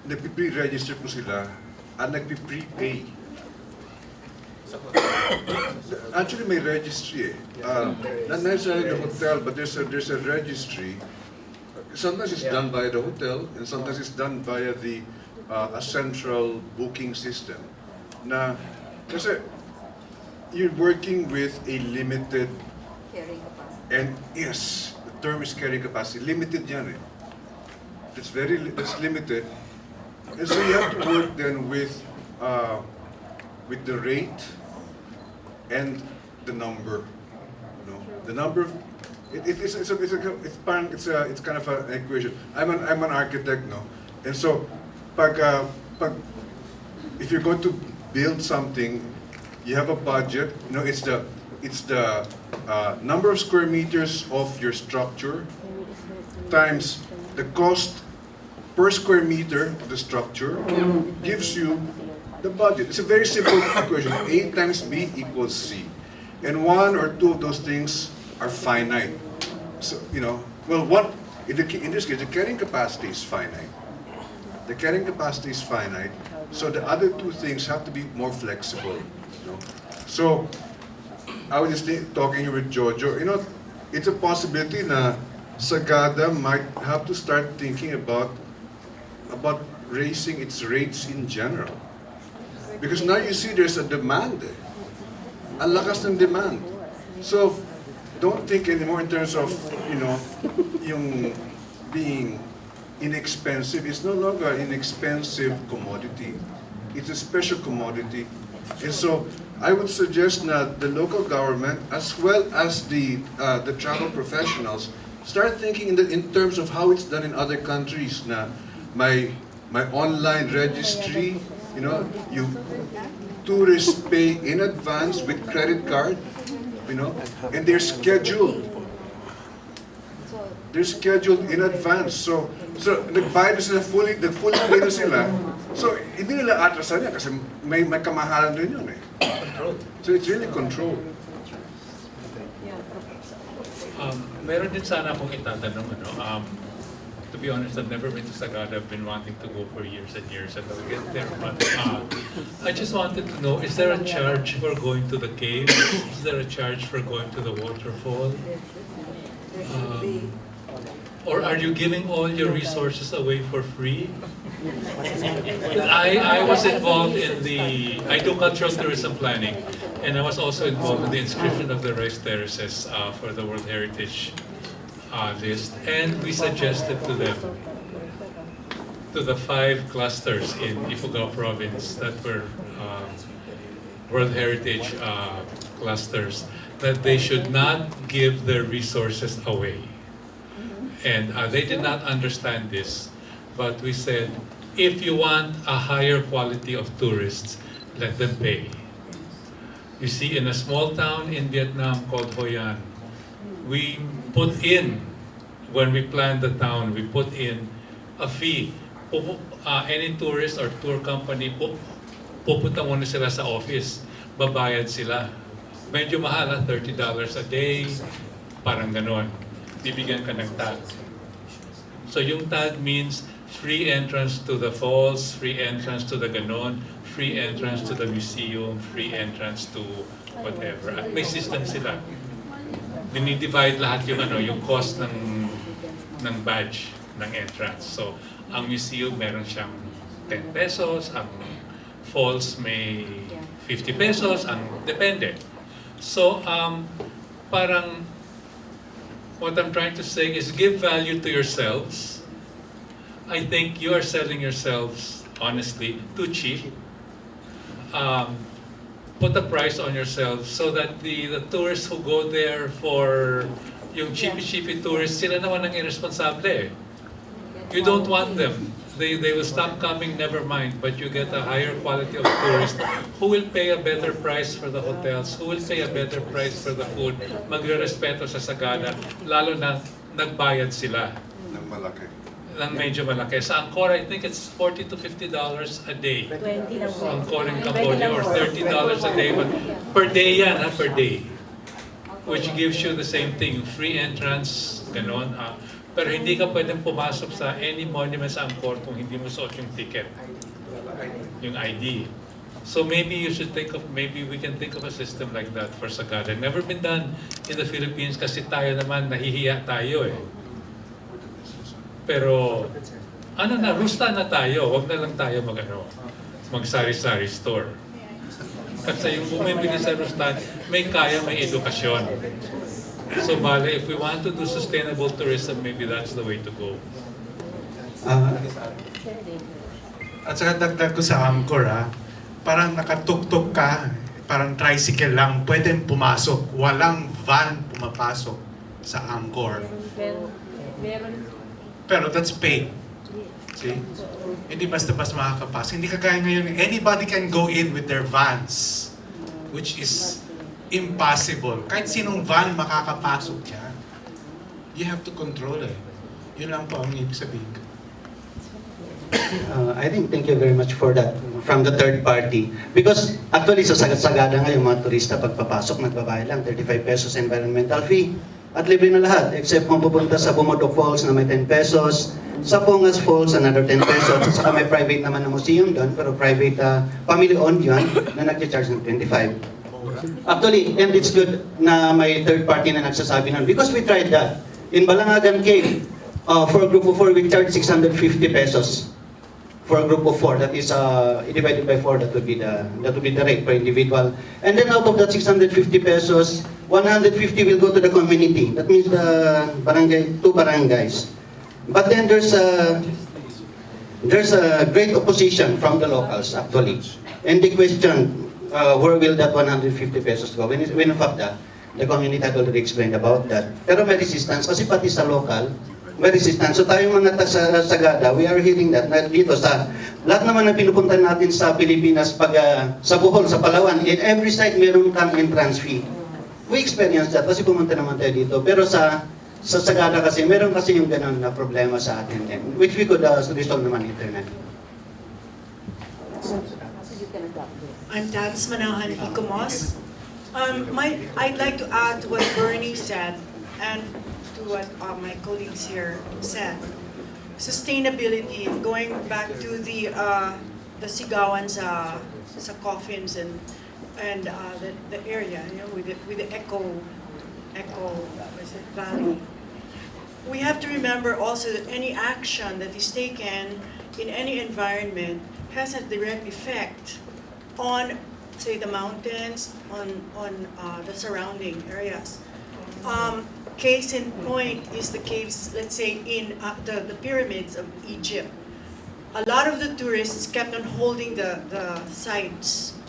nagpi-pre-register po sila at nagpi-prepay. Actually, may registry not necessarily the hotel, but there's a registry. Sometimes it's done by the hotel, and sometimes it's done via a central booking system. Na, kasi you're working with a limited, and yes, the term is carrying capacity. Limited yan eh. That's limited. And so you have to work then with the rate and the number. You know, the number of it's kind of an equation. I'm an architect, no, and so if you're going to build something, you have a budget. You know, it's the number of square meters of your structure times the cost per square meter of the structure gives you the budget. It's a very simple equation. A times B equals C. And one or two of those things are finite. So, you know, well, in this case, the carrying capacity is finite. The carrying capacity is finite, so the other two things have to be more flexible. You know? So, I was just talking here with Jojo, you know, it's a possibility na Sagada might have to start thinking about raising its rates in general. Because now you see there's a demand. Ang lakas ng demand. So, don't think anymore in terms of, you know, yung being inexpensive. It's no longer an inexpensive commodity. It's a special commodity. And so, I would suggest that the local government, as well as the travel professionals, start thinking in terms of how it's done in other countries. Na my online registry, you know, tourists pay in advance with credit card, you know, and they're scheduled. They're scheduled in advance. So nagbayad na sila fully pay na sila. So hindi nila atrasan yan kasi may kamahalan din yun eh. So it's really controlled. Meron din sana akong itatanong, to be honest, I've never been to Sagada. I've been wanting to go for years and years and I'll get there. But I just wanted to know, is there a charge for going to the cave? Is there a charge for going to the waterfall? Or are you giving all your resources away for free? I was involved I do cultural tourism planning, and I was also involved in the inscription of the rice terraces for the World Heritage list, and we suggested to them, to the 5 clusters in Ifugao province that were World Heritage clusters, that they should not give their resources away. And they did not understand this, but we said, if you want a higher quality of tourists, let them pay. You see, in a small town in Vietnam called Hoi An, we put in, when we planned the town, we put in a fee. Any tourist or tour company, pupunta muna sila sa office, babayad sila. Medyo mahal, $30 a day, parang ganon. Bibigyan ka ng tag. So yung tag means free entrance to the falls, free entrance to the ganon, free entrance to the museum, free entrance to whatever. At may system sila. Dinidivide lahat yung cost ng badge ng entrance. So ang museum meron siyang 10 pesos, ang falls may 50 pesos, ang depende. So parang what I'm trying to say is give value to yourselves. I think you are selling yourselves, honestly, too cheap. put a price on yourself so that the tourists who go there for yung cheapy tourists, sila naman ang irresponsable eh. You don't want them. They will stop coming, never mind, but you get a higher quality of tourists who will pay a better price for the hotels, who will pay a better price for the food, magre-respeto sa Sagada, lalo na nagbayad sila. Ng malaki. Ng medyo malaki. Sa Angkor, I think it's $40 to $50 a day. 20 lang po. Angkor in Cambodia, or $30 a day, but per day yan, per day. Which gives you the same thing, free entrance, ganon. Pero hindi ka pwedeng pumasok sa any monument sa Angkor kung hindi mo suot yung ticket, yung ID. So maybe you should maybe we can think of a system like that for Sagada. Never been done in the Philippines kasi tayo naman, nahihiya tayo eh. Pero, rusta na tayo, wag na lang tayo mag-sari-sari store. Kasi yung bumibili sa rustan, may kaya, may edukasyon. So bale, if we want to do sustainable tourism, maybe that's the way to go. At saka dagdag ko sa Angkor, parang nakatuktok ka, parang tricycle lang, pwedeng pumasok. Walang van pumapasok sa Angkor. Pero that's paid. See? Hindi basta-basta makakapasok. Hindi kagaya ngayon, anybody can go in with their vans, which is impossible. Kahit sinong van makakapasok yan. You have to control it. Yun lang po ang ibig sabihin ko. I think thank you very much for that from the third party. Because actually sa Sagada ngayon, mga turista pagpapasok, nagbabayad lang 35 pesos environmental fee. At libre na lahat, except kung pupunta sa Bumodo Falls na may 10 pesos, sa Pongas Falls, another 10 pesos, at saka may private naman na museum doon, pero private, family-owned yun, na nag-charge ng 25. Actually, and it's good na may third party na nagsasabi nun, because we tried that. In Balangagan Cave, for a group of 4, we charge 650 pesos. For a group of 4, that is divided by 4, that would be the rate per individual. And then out of that 650 pesos, 150 will go to the community. That means the two barangays. But then there's a great opposition from the locals actually. And the question, where will that 150 pesos go? When in fact, the community had already explained about that. Pero may resistance kasi pati sa local, may resistance. So tayong mga sa Sagada, we are hearing that na dito sa lahat naman na pinupunta natin sa Pilipinas pag sa Bohol, sa Palawan, in every site meron kang entrance fee. We experience that kasi pumunta naman tayo dito. Pero sa Sagada kasi, meron kasi yung ganun na problema sa atin din, which we could resolve naman internet. I'm Tans Manahan, ICOMOS. I'd like to add to what Bernie said and to what my colleagues here said. Sustainability, going back to the sigawan sa coffins and the area, with the eco valley. We have to remember also that any action that is taken in any environment has a direct effect on, say, the mountains, on the surrounding areas. Case in point is the caves, let's say, in the pyramids of Egypt. A lot of the tourists kept on holding the sites.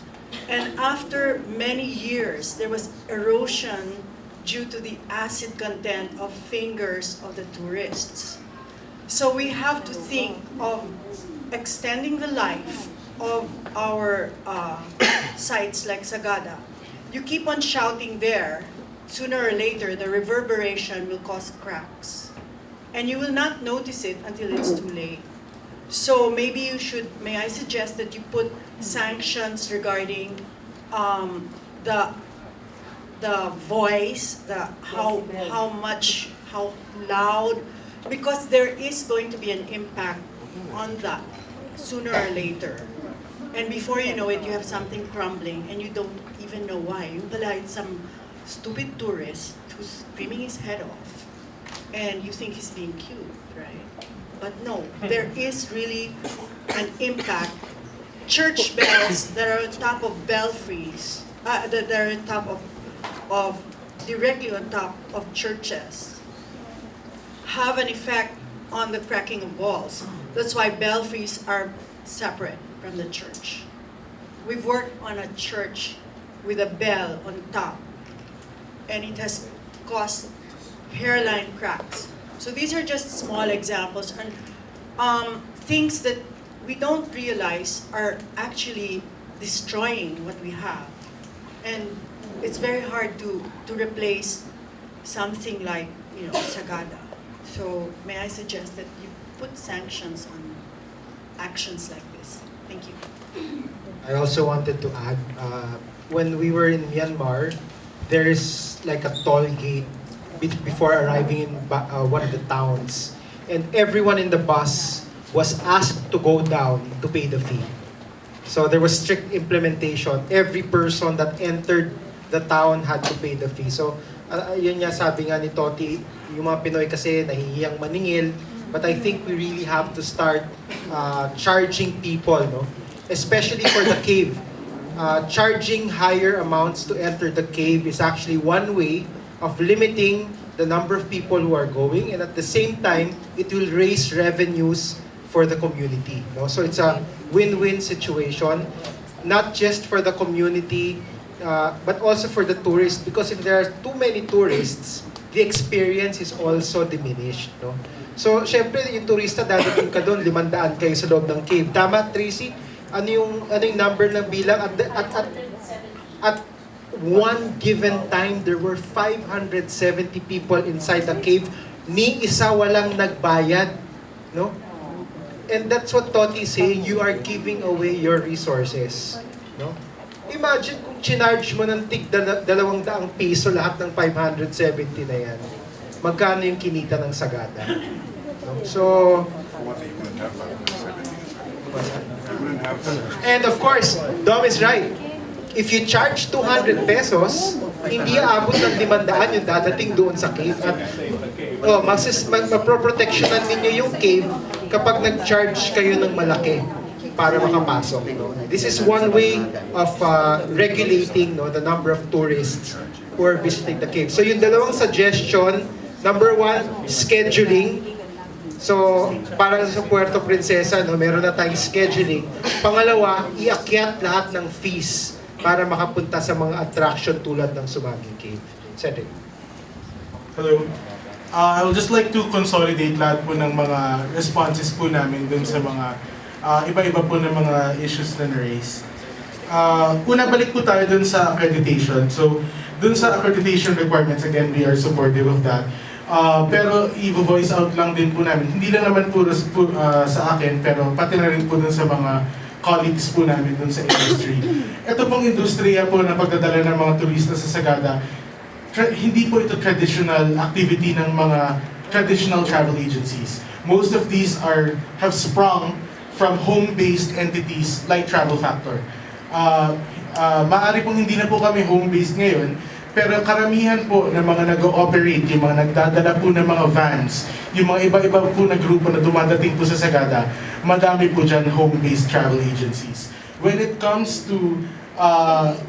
And after many years, there was erosion due to the acid content of fingers of the tourists. So we have to think of extending the life of our sites like Sagada. You keep on shouting there, sooner or later the reverberation will cause cracks. And you will not notice it until it's too late. So maybe may I suggest that you put sanctions regarding the voice, how loud, because there is going to be an impact on that sooner or later. And before you know it, you have something crumbling and you don't even know why. Yung pala, it's some stupid tourist who's screaming his head off and you think he's being cute, right? But no, there is really an impact. Church bells that are on top of belfries, that are on top of directly on top of churches, have an effect on the cracking of walls. That's why belfries are separate from the church. We've worked on a church with a bell on top, and it has caused hairline cracks. So these are just small examples, and things that we don't realize are actually destroying what we have. And it's very hard to replace something like, Sagada. So may I suggest that you put sanctions on actions like this? Thank you. I also wanted to add, when we were in Myanmar, there's like a toll gate before arriving in one of the towns. And everyone in the bus was asked to go down to pay the fee. So there was strict implementation. Every person that entered the town had to pay the fee. So yun nga sabi nga ni Toti, yung mga Pinoy kasi nahihiyang maningil. But I think we really have to start charging people, no? Especially for the cave. Charging higher amounts to enter the cave is actually one way of limiting the number of people who are going, and at the same time, it will raise revenues for the community. No? So it's a win-win situation, not just for the community, but also for the tourists, because if there are too many tourists, the experience is also diminished. No? So, syempre, yung turista, dadating ka doon, 500 kayo sa loob ng cave. Tama, Tracy? Ano yung number ng bilang? At one given time, there were 570 people inside the cave. Ni isa walang nagbayad. No? And that's what Toti is saying, you are giving away your resources. No? Imagine kung chinarge mo ng tig 200 piso lahat ng 570 na yan. Magkano yung kinita ng Sagada? No? So, and of course, Dom is right. If you charge 200 pesos, hindi aabot ng 500 yung dadating doon sa cave. At maproprotectionan ninyo yung cave kapag nag-charge kayo ng malaki para makapasok. This is one way of regulating the number of tourists who are visiting the cave. So yung dalawang suggestion, number 1, scheduling. So, parang sa Puerto Princesa, meron na tayong scheduling. Pangalawa, iakyat lahat ng fees para makapunta sa mga attraction tulad ng Sumagi Cave. Cedric. Hello. I would just like to consolidate lahat po ng mga responses po namin dun sa mga iba-iba po ng mga issues na na-raise. Una, balik po tayo dun sa accreditation. So, dun sa accreditation requirements, again, we are supportive of that. Pero i-voice out lang din po namin. Hindi lang naman puro sa akin, pero pati na rin po dun sa mga colleagues po namin dun sa industry. Ito pong industriya po na pagdadala ng mga turista sa Sagada, hindi po ito traditional activity ng mga traditional travel agencies. Most of these have sprung from home-based entities like Travel Factor. Maaari pong hindi na po kami home-based ngayon, pero karamihan po ng mga nag-ooperate, yung mga nagdadala po ng mga vans, yung mga iba-iba po na grupo na dumadating po sa Sagada, madami po dyan home-based travel agencies. When it comes to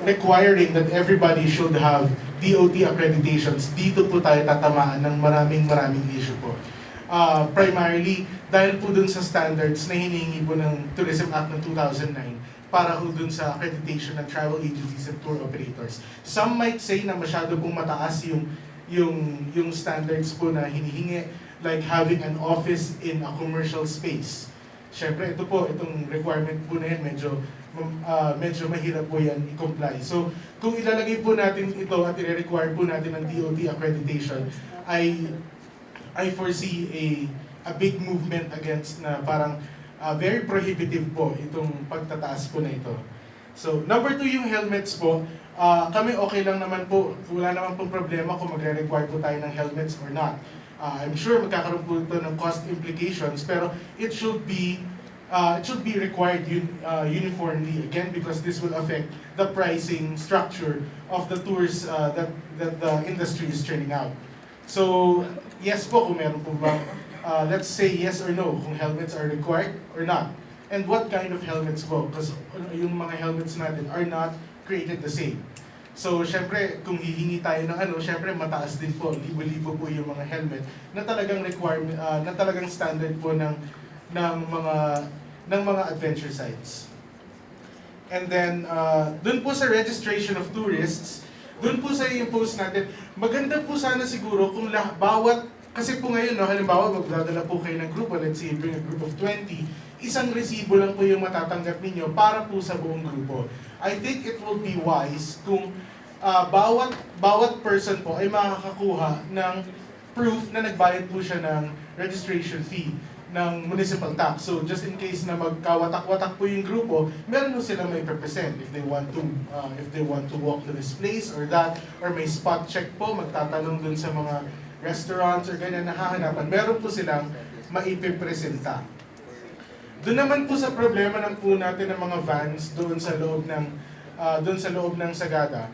requiring that everybody should have DOT accreditations, dito po tayo tatamaan ng maraming issue po. Primarily, dahil po dun sa standards na hinihingi po ng Tourism Act ng 2009, para po dun sa accreditation ng travel agencies and tour operators. Some might say na masyado pong mataas yung standards po na hinihingi, like having an office in a commercial space. Siyempre, itong requirement po na yan, medyo mahirap po yan i-comply. So, kung ilalagay po natin ito at i-require po natin ng DOT accreditation, I foresee a big movement against na parang very prohibitive po itong pagtataas po na ito. So, number 2 yung helmets po. Kami okay lang naman po, wala naman pong problema kung magre-require po tayo ng helmets or not. I'm sure magkakaroon po ito ng cost implications, pero it should be required uniformly, again, because this will affect the pricing structure of the tours that the industry is churning out. So, yes po kung meron po ba, let's say yes or no kung helmets are required or not. And what kind of helmets po? Because yung mga helmets natin are not created the same. So, syempre, kung hihingi tayo ng syempre mataas din po, libo-libo po yung mga helmet na talagang requirement, na talagang standard po ng mga adventure sites. And then, dun po sa registration of tourists, dun po sa i-impose natin, maganda po sana siguro kung bawat, kasi po ngayon, no, halimbawa, magdadala po kayo ng grupo, let's say, bring a group of 20, isang resibo lang po yung matatanggap ninyo para po sa buong grupo. I think it will be wise kung bawat person po ay makakakuha ng proof na nagbayad po siya ng registration fee ng municipal tax. So just in case na magkawatak-watak po yung grupo, meron po sila may represent if they want to walk to this place or that, or may spot check po, magtatanong dun sa mga restaurants or ganyan na hahanapan, meron po silang maipipresenta. Doon naman po sa problema ng po natin ng mga vans doon sa loob ng Sagada.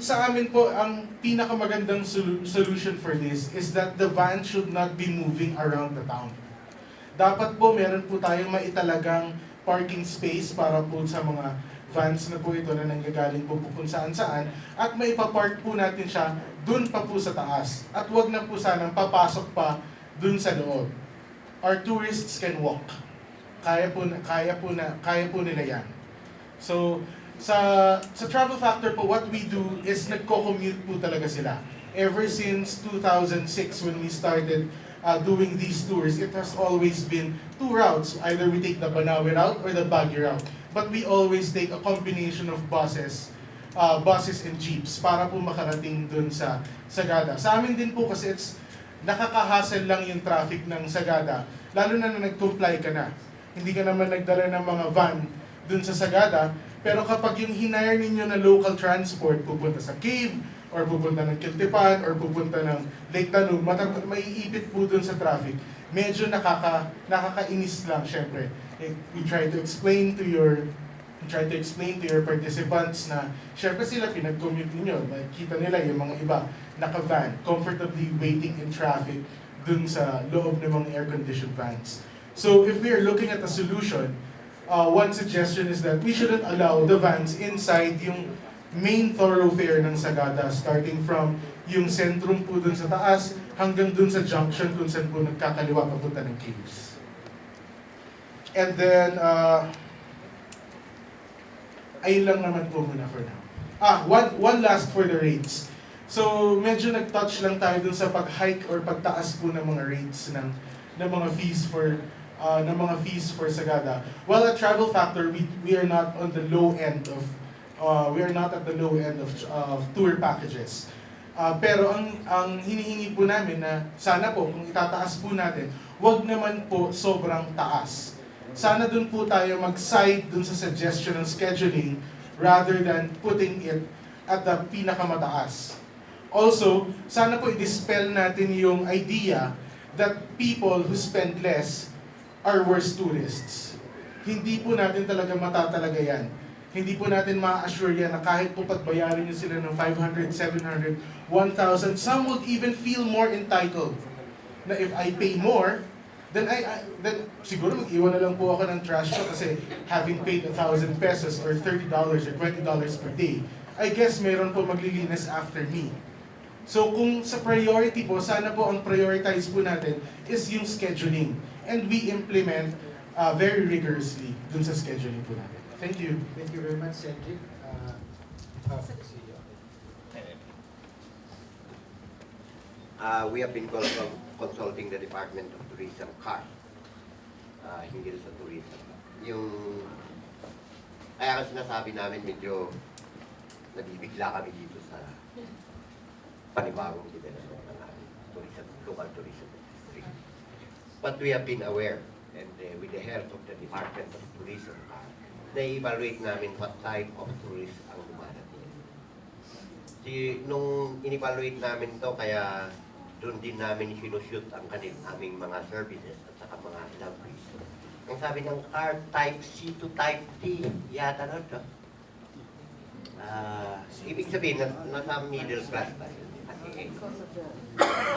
Sa amin po, ang pinakamagandang solution for this is that the van should not be moving around the town. Dapat po meron po tayong maitalagang parking space para po sa mga vans na po ito na nanggagaling po kung saan-saan, at maipapark po natin siya dun pa po sa taas. At wag na po sanang papasok pa dun sa loob. Our tourists can walk. Kaya po nila yan. So, sa travel factor po, what we do is nagko-commute po talaga sila. Ever since 2006 when we started doing these tours, it has always been two routes. Either we take the Banawe route or the Baguio route. But we always take a combination of buses and jeeps para po makarating dun sa Sagada. Sa amin din po kasi nakaka-hassle lang yung traffic ng Sagada, lalo na nag-comply ka na. Hindi ka naman nagdala ng mga van dun sa Sagada, pero kapag yung hinire ninyo na local transport, pupunta sa cave, or pupunta ng Kiltipan, or pupunta ng Lake Tanog, maiipit po dun sa traffic. Medyo nakakainis lang, syempre. We try to explain to your participants na syempre sila pinag-commute ninyo. Makikita nila yung mga iba naka-van, comfortably waiting in traffic dun sa loob ng mga air-conditioned vans. So if we are looking at a solution, one suggestion is that we shouldn't allow the vans inside yung main thoroughfare ng Sagada, starting from yung sentrum po dun sa taas hanggang dun sa junction kung saan po nagkakaliwa papunta ng caves. And then, ayun lang naman po muna for now. One last for the rates. So, medyo nag-touch lang tayo dun sa pag-hike or pagtaas po ng mga rates ng mga fees for Sagada. While at Travel Factor, we are not on the low end of tour packages. Pero ang hinihingi po namin na sana po kung itataas po natin, wag naman po sobrang taas. Sana dun po tayo mag-side dun sa suggestion ng scheduling rather than putting it at the pinakamataas. Also, sana po i-dispel natin yung idea that people who spend less are worse tourists. Hindi po natin talaga matatalaga yan. Hindi po natin ma-assure yan na kahit po pagbayarin nyo sila ng 500, 700, 1,000, some would even feel more entitled. Na if I pay more, then siguro mag-iwan na lang po ako ng trash ko kasi having paid 1,000 pesos or $30 or $20 per day, I guess meron po maglilinis after me. So kung sa priority po, sana po ang prioritize po natin is yung scheduling. And we implement very rigorously dun sa scheduling po natin. Thank you. Thank you very much, Cedric. We have been consulting the Department of Tourism, CAR, hinggil sa tourism. Kaya kasi sinasabi namin medyo nabibigla kami dito sa panibagong development ng tourism, local tourism industry. But we have been aware, and with the help of the Department of Tourism, na-evaluate namin what type of tourist ang dumadating. Nung in-evaluate namin to, kaya doon din namin sinushoot ang aming mga services at saka mga deliveries. Ang sabi ng car, type C to type D, yata na ito. Ibig sabihin, nasa middle class tayo.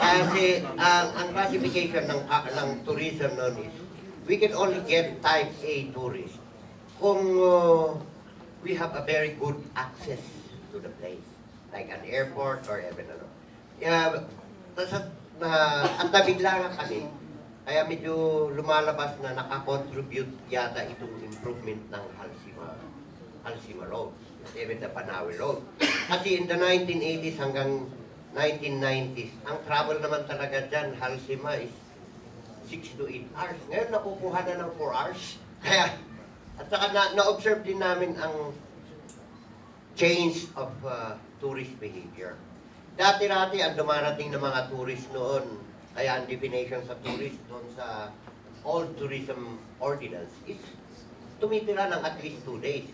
Kasi ang classification ng tourism noon is, we can only get type A tourist kung we have a very good access to the place, like an airport or even at nabigla nga kami Kaya medyo lumalabas na nakakontribute yata itong improvement ng Halsima Road, even the Panawi Road. Kasi in the 1980s hanggang 1990s, ang travel naman talaga dyan, Halsima is 6 to 8 hours. Ngayon nakukuha na ng 4 hours. Kaya, at saka na-observe din namin ang change of tourist behavior. Dati-dati ang dumarating ng mga tourist noon, kaya ang definition sa tourist doon sa old tourism ordinance is tumitira ng at least 2 days.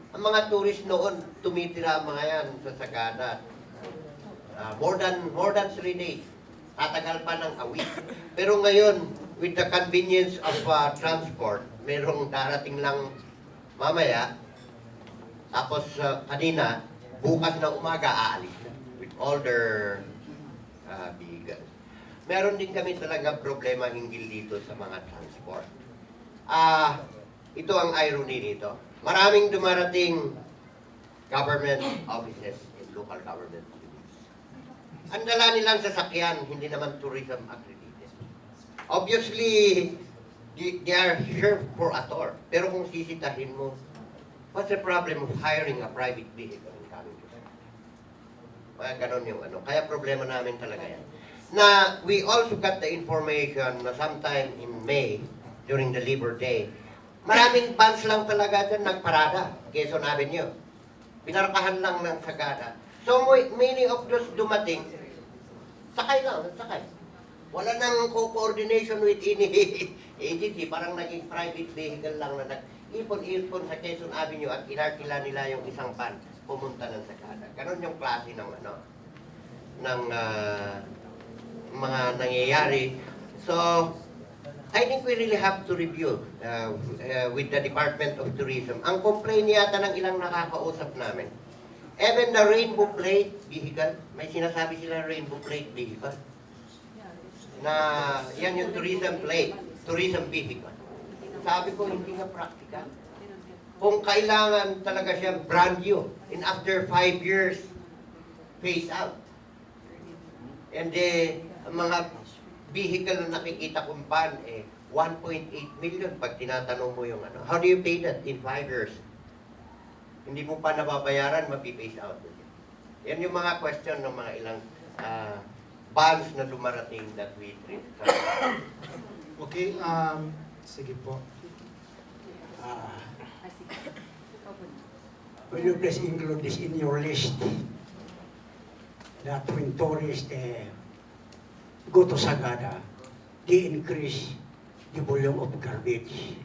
Ang mga tourist noon, tumitira mga yan sa Sagada. More than 3 days. Tatagal pa ng a week. Pero ngayon, with the convenience of transport, merong darating lang mamaya, tapos kanina, bukas ng umaga, aalis with all their vehicles. Meron din kami talaga problema hinggil dito sa mga transport. Ito ang irony nito. Maraming dumarating government offices and local government units. Ang dala nilang sasakyan, hindi naman tourism accredited. Obviously, they are here for a tour. Pero kung sisitahin mo, what's the problem of hiring a private vehicle and coming to them? Kaya ganon yung ano. Kaya problema namin talaga yan. Na we also got the information na sometime in May, during the Labor Day, maraming vans lang talaga dyan nagparada, Quezon Avenue. Pinarkahan lang ng Sagada. So many of those dumating, sakay lang, sakay. Wala nang co-coordination with any agency, parang naging private vehicle lang na nag-ipon-ipon sa Quezon Avenue at inarkila nila yung isang van, pumunta ng Sagada. Ganon yung klase ng mga nangyayari. So, I think we really have to review with the Department of Tourism. Ang complaint yata ng ilang nakakausap namin, even the rainbow plate vehicle, may sinasabi sila rainbow plate vehicle, na yan yung tourism plate, tourism vehicle. Sabi ko, hindi nga practical. Kung kailangan talaga siyang brand new, and after 5 years, phase out. And ang mga vehicle na nakikita kong van, 1.8 million pag tinatanong mo yung ano. How do you pay that in 5 years? Hindi mo pa nababayaran, mapipace out. Yan yung mga question ng mga ilang vans na dumarating that we treat. Okay, sige po. Will you please include this in your list? That when tourists go to Sagada, they increase the volume of garbage.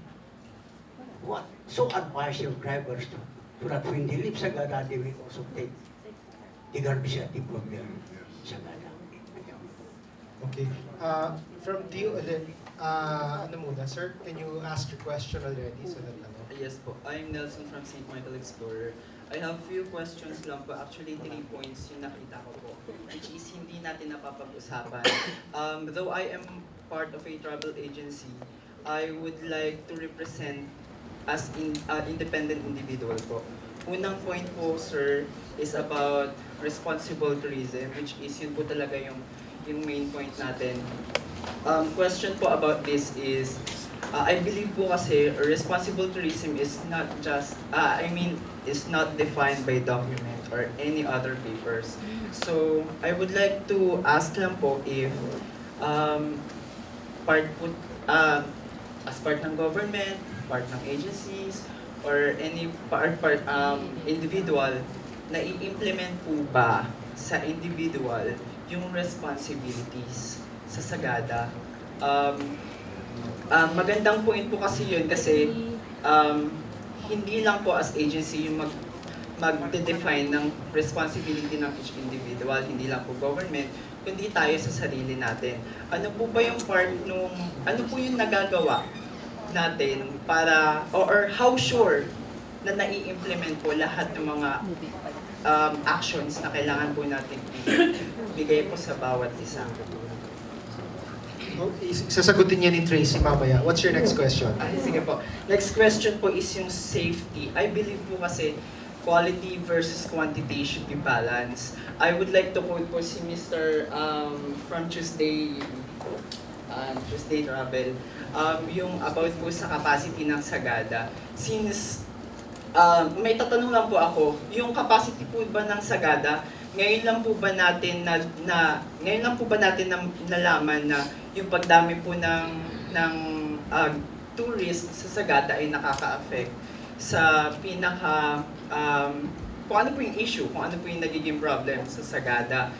What? So advise your drivers so that when they leave Sagada, they will also take the garbage at the problem. Sagada. Okay. From ano muna, sir? Can you ask your question already so that ano? Yes po. I'm Nelson from St. Michael Explorer. I have few questions lang po. Actually, 3 points yung nakita ko po, which is hindi natin napapag-usapan. Though I am part of a travel agency, I would like to represent as independent individual po. Unang point po, sir, is about responsible tourism, which is yun po talaga yung main point natin. Question po about this is, I believe po kasi responsible tourism is not just, is not defined by document or any other papers. So, I would like to ask lang po if as part ng government, part ng agencies, or any individual, na i-implement po ba sa individual yung responsibilities sa Sagada? Magandang point po kasi yun kasi hindi lang po as agency yung mag-define ng responsibility ng each individual, hindi lang po government, kundi tayo sa sarili natin. Ano po ba yung part nung, ano po yung nagagawa natin para, or how sure na nai-implement po lahat ng mga actions na kailangan po natin ibigay po sa bawat isa. Sasagutin niya ni Tracy mamaya. What's your next question? Sige po. Next question po is yung safety. I believe po kasi quality versus quantity should be balanced. I would like to quote po si Mr. From Tuesday Tuesday Travel, yung about po sa capacity ng Sagada. Since may tatanong lang po ako, yung capacity po ba ng Sagada, ngayon lang po ba natin nalaman na yung pagdami po ng tourists sa Sagada ay nakaka-affect sa kung ano po yung issue, kung ano po yung nagiging problem sa Sagada.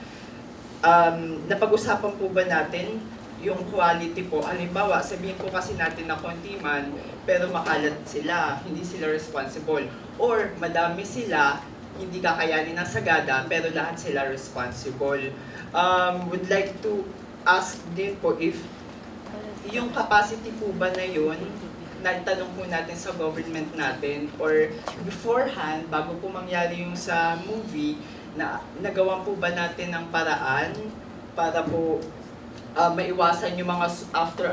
Napag-usapan po ba natin yung quality po? Halimbawa, sabihin po kasi natin na konti man, pero makalat sila, hindi sila responsible. Or madami sila, hindi kakayanin ng Sagada, pero lahat sila responsible. Would like to ask din po if yung capacity po ba na yun, natanong po natin sa government natin, or beforehand, bago po mangyari yung sa movie, na nagawa po ba natin ng paraan para po maiwasan yung mga after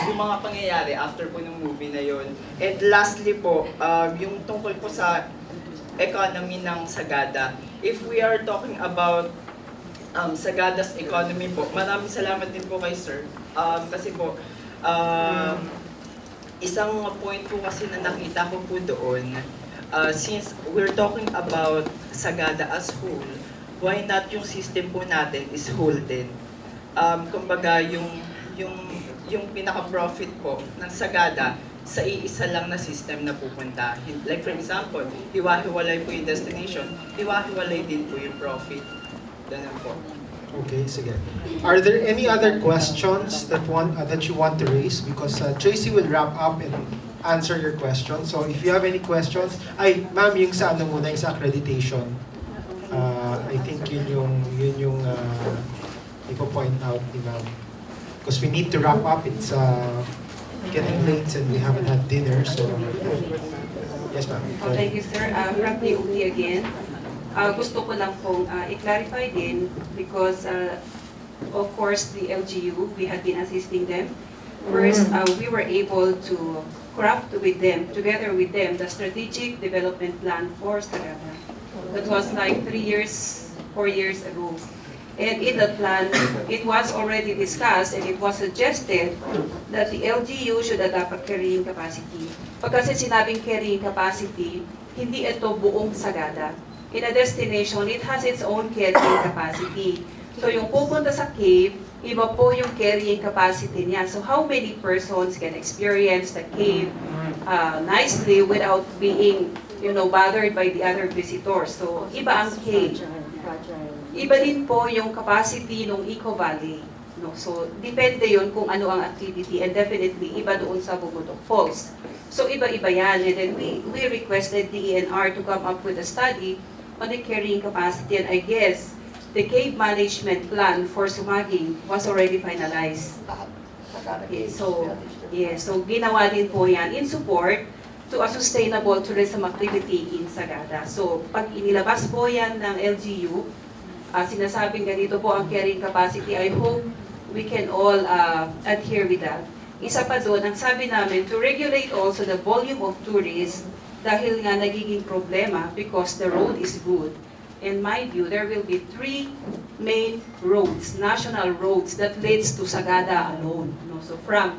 yung mga pangyayari after po ng movie na yon. And lastly po, yung tungkol po sa economy ng Sagada. If we are talking about Sagada's economy po, maraming salamat din po kay sir. Kasi po, isang point po kasi na nakita ko po doon, since we're talking about Sagada as whole, why not yung system po natin is whole din? Kumbaga, yung pinaka-profit po ng Sagada sa iisa lang na system na pupunta. Like for example, hiwa-hiwalay po yung destination, hiwa-hiwalay din po yung profit. Ganun po. Okay, sige. Are there any other questions that you want to raise? Because Tracy will wrap up and answer your questions. So if you have any questions, ma'am, yung sa ano muna, yung sa accreditation. I think yun yung ipo-point out ni ma'am. Because we need to wrap up. It's getting late and we haven't had dinner. So yes, ma'am. Thank you, sir. From the OT again. Gusto ko lang pong i-clarify din because of course the LGU, we had been assisting them. First, we were able to craft with them, together with them, the strategic development plan for Sagada. That was like 4 years ago. And in that plan, it was already discussed and it was suggested that the LGU should adopt a carrying capacity. Pag kasi sinabing carrying capacity, hindi ito buong Sagada. In a destination, it has its own carrying capacity. So yung pupunta sa cave, iba po yung carrying capacity niya. So how many persons can experience the cave nicely without being, bothered by the other visitors? So iba ang cave. Iba din po yung capacity ng Eco Valley. No? So depende yun kung ano ang activity, and definitely iba doon sa Bumutok Falls. So iba-iba yan, and then we requested the ENR to come up with a study on the carrying capacity, and I guess the cave management plan for Sumaging was already finalized. So ginawa din po yan in support to a sustainable tourism activity in Sagada. So pag inilabas po yan ng LGU, sinasabing ganito po ang carrying capacity, I hope we can all adhere with that. Isa pa doon, ang sabi namin, to regulate also the volume of tourists dahil nga nagiging problema because the road is good. In my view, there will be 3 main roads, national roads, that leads to Sagada alone. So from,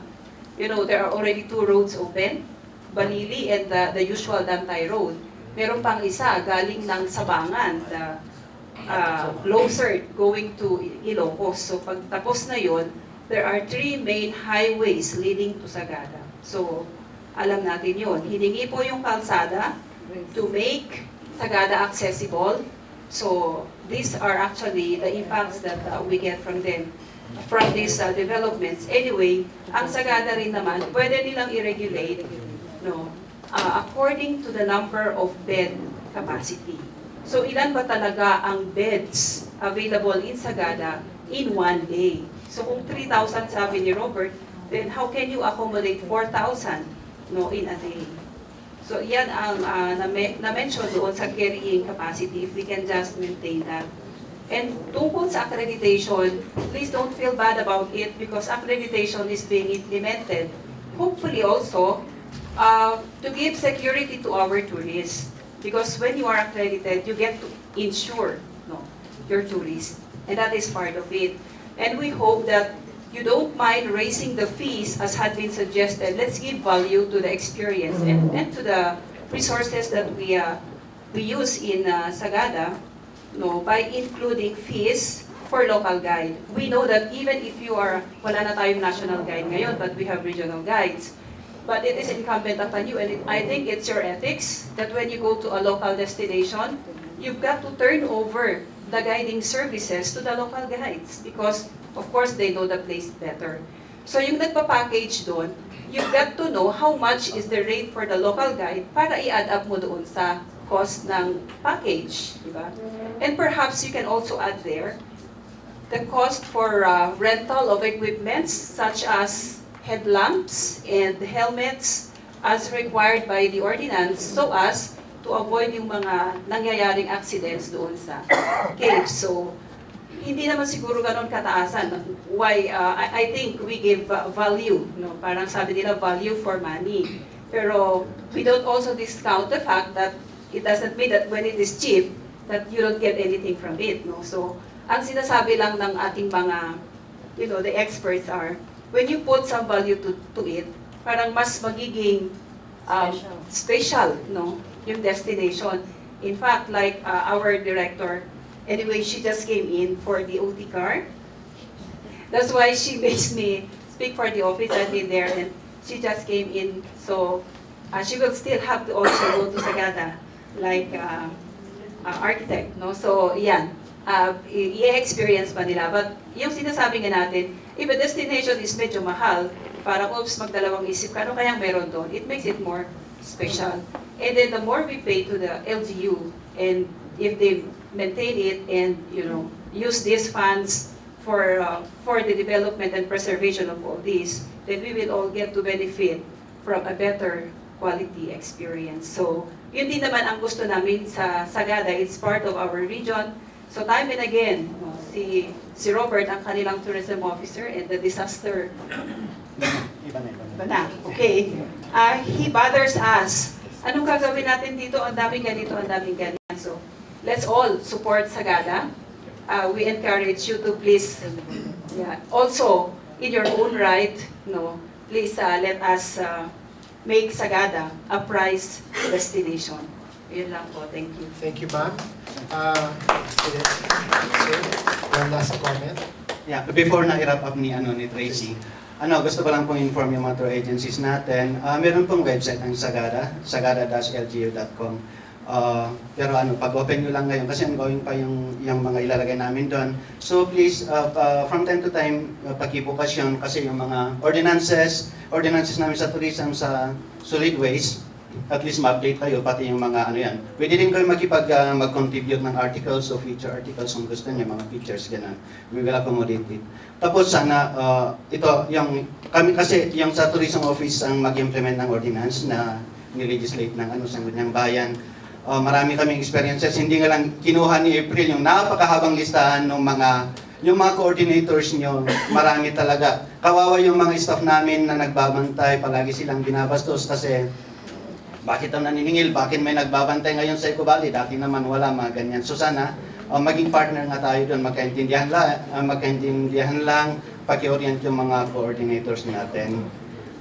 there are already 2 roads open, Banili and the usual Dantay Road. Meron pang isa galing ng Sabangan, the closer going to Ilocos. So pag tapos na yon, there are 3 main highways leading to Sagada. So alam natin yon. Hiningi po yung kalsada to make Sagada accessible. So these are actually the impacts that we get from them, from these developments. Anyway, ang Sagada rin naman, pwede nilang i-regulate according to the number of bed capacity. So ilan ba talaga ang beds available in Sagada in one day? So kung 3,000 sabi ni Robert, then how can you accommodate 4,000 in a day? So yan ang na-mention doon sa carrying capacity, if we can just maintain that. And tungkol sa accreditation, please don't feel bad about it because accreditation is being implemented. Hopefully also, to give security to our tourists. Because when you are accredited, you get to insure your tourists. And that is part of it. And we hope that you don't mind raising the fees as had been suggested. Let's give value to the experience and to the resources that we use in Sagada, no, by including fees for local guide. We know that even if you are, wala na tayong national guide ngayon, but we have regional guides. But it is incumbent upon you, and I think it's your ethics that when you go to a local destination, you've got to turn over the guiding services to the local guides because, of course, they know the place better. So yung nagpa-package doon, you've got to know how much is the rate for the local guide para i-add up mo doon sa cost ng package, di ba? And perhaps you can also add there the cost for rental of equipments such as headlamps and helmets as required by the ordinance so as to avoid yung mga nangyayaring accidents doon sa cave. So, hindi naman siguro ganun kataasan. Why? I think we give value. No? Parang sabi nila, value for money. Pero we don't also discount the fact that it doesn't mean that when it is cheap, that you don't get anything from it. No? So, ang sinasabi lang ng ating mga, the experts are, when you put some value to it, parang mas magiging special, no? Yung destination. In fact, like our director, anyway, she just came in for the OT car. That's why she makes me speak for the office. I've been there, and she just came in. So she will still have to also go to Sagada, like architect, no? So yan, i-experience pa nila. But yung sinasabi nga natin, if a destination is medyo mahal, parang oops, magdalawang isip ka, ano kayang meron doon? It makes it more special. And then the more we pay to the LGU, and if they maintain it and use these funds for the development and preservation of all these, then we will all get to benefit from a better quality experience. So yun din naman ang gusto namin sa Sagada. It's part of our region. So time and again, si Robert ang kanilang tourism officer and the disaster. Okay. He bothers us. Anong gagawin natin dito? Ang daming ganito, ang daming ganyan. So let's all support Sagada. We encourage you to please, also in your own right, please let us make Sagada a prize destination. Yun lang po. Thank you. Thank you, ma'am. One last comment. Yeah, before na i-wrap up ni Tracy, gusto ko lang pong inform yung mga tour agencies natin. Meron pong website ang Sagada, sagada-lgu.com. Pero pag-open nyo lang ngayon kasi ongoing pa yung mga ilalagay namin doon. So please, from time to time, pag-ibukasyon kasi yung mga ordinances namin sa tourism sa solid waste, at least ma-update kayo, pati yung mga Pwede din kayo mag-contribute ng articles o feature articles kung gusto niyo, mga features, gano'n. We will accommodate it. Tapos sana, kami kasi yung sa tourism office ang mag-implement ng ordinance na ni-legislate ng Sangguniang Bayan. Marami kaming experiences, hindi nga lang kinuha ni April yung napakahabang listahan ng yung mga coordinators nyo, marami talaga. Kawawa yung mga staff namin na nagbabantay, palagi silang binabastos kasi bakit ang naniningil, bakit may nagbabantay ngayon sa Eco Valley, dati naman wala, mga ganyan. So sana, maging partner nga tayo doon, magkaintindihan lang, paki-orient yung mga coordinators natin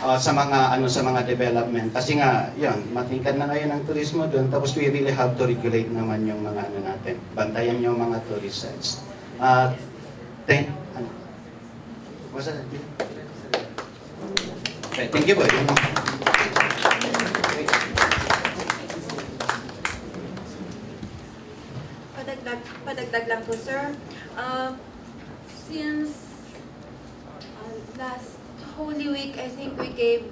sa mga development. Kasi nga, yun, matingkad na ngayon ang turismo doon, tapos we really have to regulate naman yung mga natin. Bantayan yung mga tourist sites. Thank you po. Padagdag lang po, sir. Since last Holy Week, I think we gave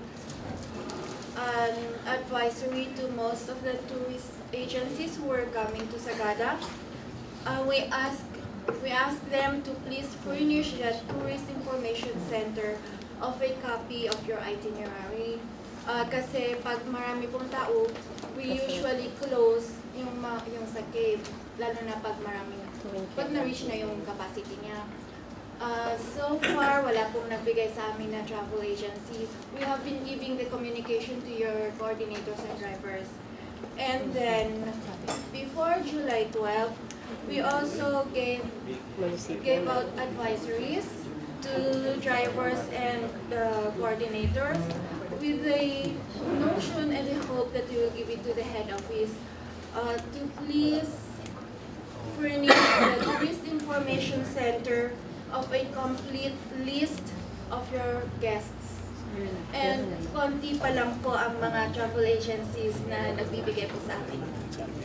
an advisory to most of the tourist agencies who were coming to Sagada. We asked them to please furnish the Tourist Information Center of a copy of your itinerary. Kasi pag marami pong tao, we usually close yung sa cave, lalo na pag na-reach na yung capacity niya. So far, wala pong nagbigay sa amin na travel agency. We have been giving the communication to your coordinators and drivers. And then, before July 12, we also gave gave out advisories to drivers and coordinators with the notion and the hope that we will give it to the head office to please furnish the tourist information center of a complete list of your guests. And konti pa lang po ang mga travel agencies na nagbibigay po sa atin.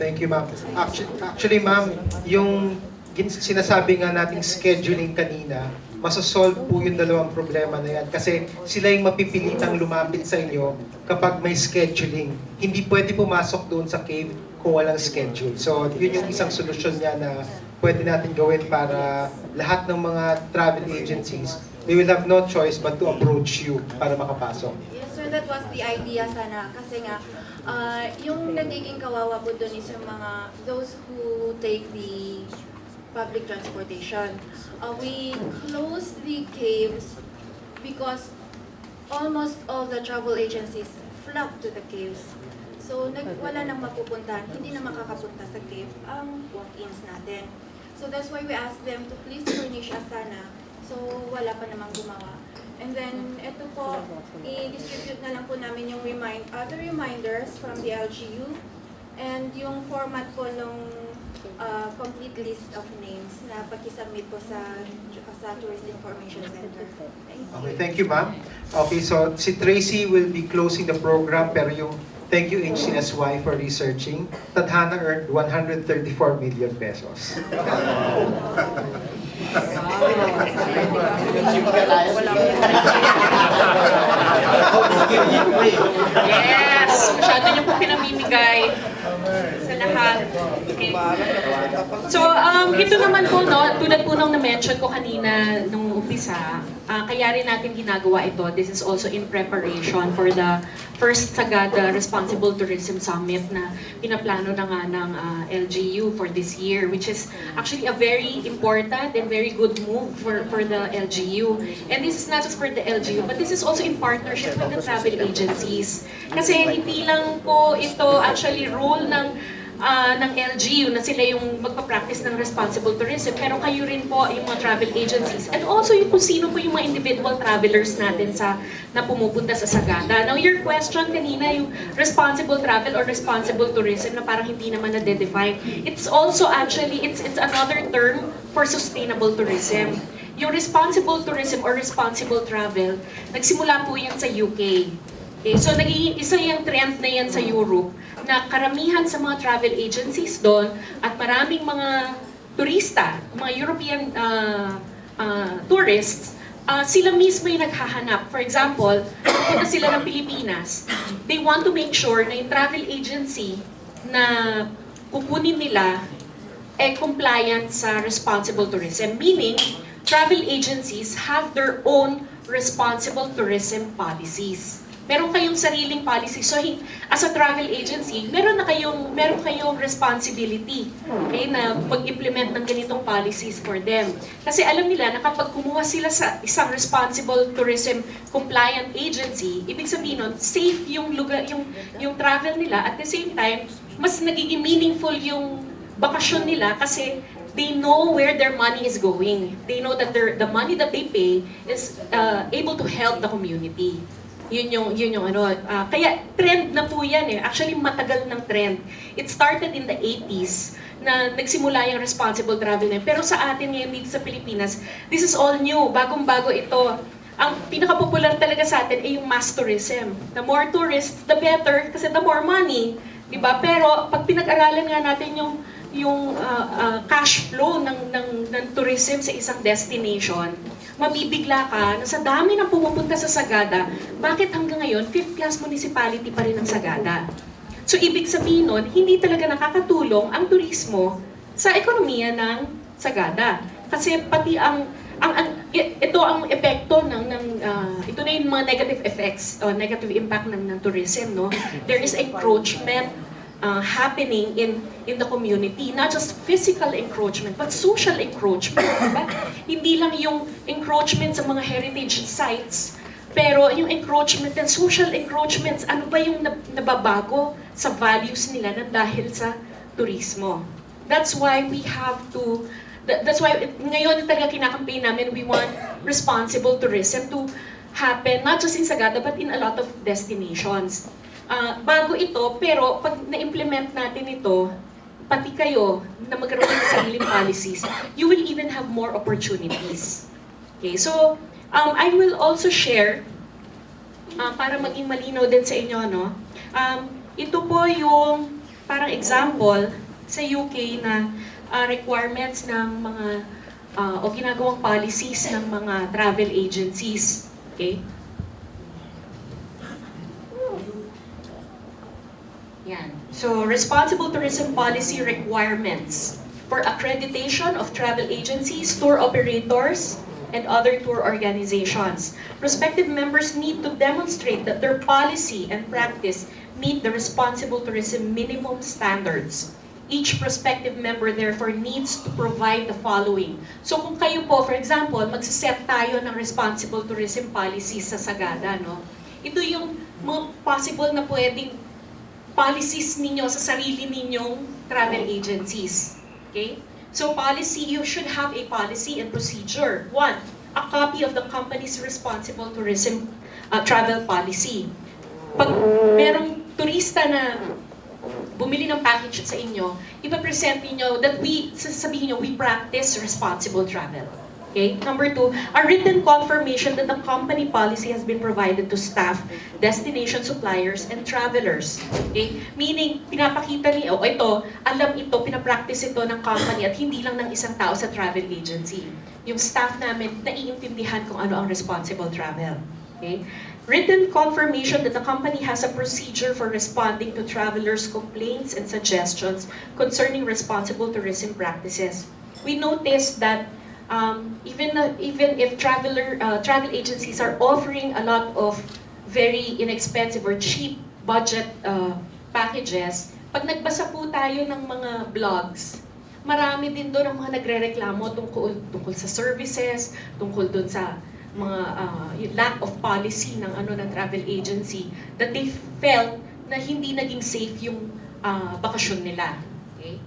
Thank you, ma'am. Actually, ma'am, yung sinasabi nga nating scheduling kanina, masosolve po yung dalawang problema na yan. Kasi sila yung mapipilitang lumapit sa inyo kapag may scheduling. Hindi pwede pumasok doon sa cave kung walang schedule. So, yun yung isang solusyon niya na pwede natin gawin para lahat ng mga travel agencies, they will have no choice but to approach you para makapasok. Yes, sir, that was the idea sana. Kasi nga, yung nagiging kawawa po doon is yung mga, those who take the public transportation. We closed the caves because almost all the travel agencies flocked to the caves. So, wala nang mapupuntahan, hindi na makakapunta sa cave ang walk-ins natin. So, that's why we asked them to please furnish us sana. So, wala pa namang gumawa. And then, ito po, i-distribute na lang po namin yung other reminders from the LGU and yung format po ng complete list of names na pag-submit po sa Tourist Information Center. Thank you. Okay, thank you, ma'am. Okay, so si Tracy will be closing the program, pero yung thank you HCSY for researching. Tadhana earned 134 million pesos. Yes! Masyado niyo po pinamimigay sa lahat. Okay. So, ito naman po, no, tulad po nung na-mention ko kanina nung umpisa, kaya rin natin ginagawa ito. This is also in preparation for the first Sagada Responsible Tourism Summit na pinaplano na nga ng LGU for this year, which is actually a very important and very good move for the LGU. And this is not just for the LGU, but this is also in partnership with the travel agencies. Kasi hindi lang po ito actually role ng LGU na sila yung magpa-practice ng responsible tourism, pero kayo rin po yung mga travel agencies and also yung kung sino po yung mga individual travelers natin na pumupunta sa Sagada. Now, your question kanina, yung responsible travel or responsible tourism na parang hindi naman na-define, it's also actually, it's another term for sustainable tourism. Yung responsible tourism or responsible travel, nagsimula po yan sa UK. Okay, so naging isa yung trend na yan sa Europe na karamihan sa mga travel agencies doon at maraming mga turista, mga European tourists, sila mismo yung naghahanap. For example, pupunta sila ng Pilipinas, they want to make sure na yung travel agency na kukunin nila compliant sa responsible tourism. Meaning, travel agencies have their own responsible tourism policies. Meron kayong sariling policy. So, as a travel agency, meron kayong responsibility, okay, na pag-implement ng ganitong policies for them. Kasi alam nila na kapag kumuha sila sa isang responsible tourism compliant agency, ibig sabihin nun, safe yung lugar, yung travel nila. At the same time, mas nagiging meaningful yung bakasyon nila kasi they know where their money is going. They know that the money that they pay is able to help the community. Yun yung ano, kaya trend na po yan eh. Actually, matagal ng trend. It started in the 80s na nagsimula yung responsible travel na yun. Pero sa atin ngayon dito sa Pilipinas, this is all new. Bagong-bago ito. Ang pinaka-popular talaga sa atin ay yung mass tourism. The more tourists, the better, kasi the more money. Diba? Pero pag pinag-aralan nga natin yung cash flow ng tourism sa isang destination, mabibigla ka na sa dami ng pumupunta sa Sagada, bakit hanggang ngayon 5th class municipality pa rin ang Sagada? So ibig sabihin nun, hindi talaga nakakatulong ang turismo sa ekonomiya ng Sagada. Kasi pati ito ang epekto ito na yung mga negative effects o negative impact ng tourism, no? There is encroachment happening in the community, not just physical encroachment, but social encroachment. Diba? Hindi lang yung encroachment sa mga heritage sites, pero yung encroachment and social encroachments, ano ba yung nababago sa values nila na dahil sa turismo. That's why we have to That's why ngayon talaga kinakampaign namin, we want responsible tourism to happen, not just in Sagada, but in a lot of destinations. Bago ito, pero pag na-implement natin ito, pati kayo na magkaroon ng sariling policies, you will even have more opportunities. Okay, so I will also share, para maging malinaw din sa inyo, no? Ito po yung parang example sa UK na requirements ng mga o ginagawang policies ng mga travel agencies. Okay? Yan. So, responsible tourism policy requirements for accreditation of travel agencies, tour operators, and other tour organizations. Prospective members need to demonstrate that their policy and practice meet the responsible tourism minimum standards. Each prospective member therefore needs to provide the following. So kung kayo po, for example, magsiset tayo ng responsible tourism policy sa Sagada, no? Ito yung mga possible na pwedeng policies ninyo sa sarili ninyong travel agencies. Okay? So policy, you should have a policy and procedure. 1, a copy of the company's responsible tourism travel policy. Pag merong turista na bumili ng package sa inyo, ipapresent niyo that sasabihin niyo, we practice responsible travel. Okay? Number 2, a written confirmation that the company policy has been provided to staff, destination suppliers, and travelers. Okay? Meaning, pinapakita niyo, alam ito, pinapractice ito ng company at hindi lang ng isang tao sa travel agency. Yung staff namin, naiintindihan kung ano ang responsible travel. Okay? Written confirmation that the company has a procedure for responding to travelers' complaints and suggestions concerning responsible tourism practices. We noticed that even if travel agencies are offering a lot of very inexpensive or cheap budget packages, pag nagbasa po tayo ng mga blogs, marami din doon ang mga nagrereklamo tungkol sa services, tungkol doon sa mga lack of policy ng travel agency, that they felt na hindi naging safe yung bakasyon nila. Okay?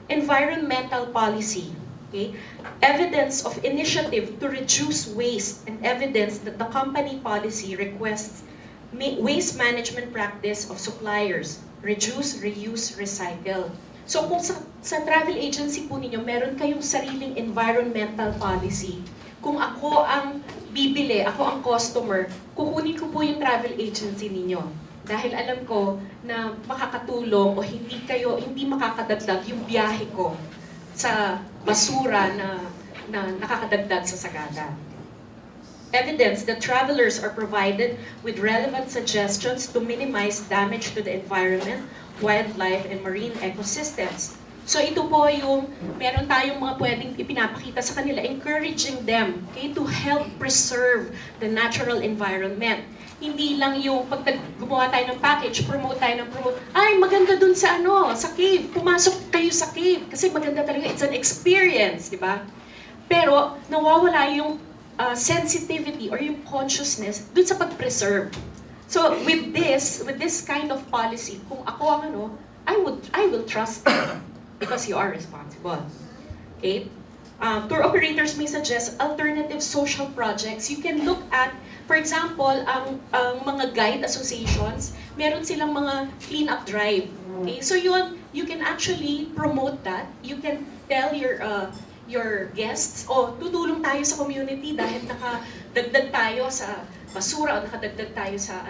Environmental policy. Okay? Evidence of initiative to reduce waste and evidence that the company policy requests waste management practice of suppliers, reduce, reuse, recycle. So kung sa travel agency po ninyo, meron kayong sariling environmental policy. Kung ako ang bibili, ako ang customer, kukunin ko po yung travel agency ninyo. Dahil alam ko na makakatulong o hindi makakadagdag yung biyahe ko sa basura na nakakadagdag sa Sagada. Evidence that travelers are provided with relevant suggestions to minimize damage to the environment, wildlife, and marine ecosystems. So ito po yung meron tayong mga pwedeng ipinapakita sa kanila, encouraging them, okay, to help preserve the natural environment. Hindi lang yung pag gumawa tayo ng package, promote, ay maganda dun sa sa cave, pumasok kayo sa cave kasi maganda talaga, it's an experience, di ba? Pero nawawala yung sensitivity or yung consciousness dun sa pag-preserve. So with this kind of policy, kung ako ang I will trust them. Because you are responsible. Okay? Tour operators may suggest alternative social projects. You can look at, for example, ang mga guide associations, meron silang mga clean-up drive. Okay? So you can actually promote that. You can tell your guests, tutulong tayo sa community dahil nakadagdag tayo sa basura o nakadagdag tayo sa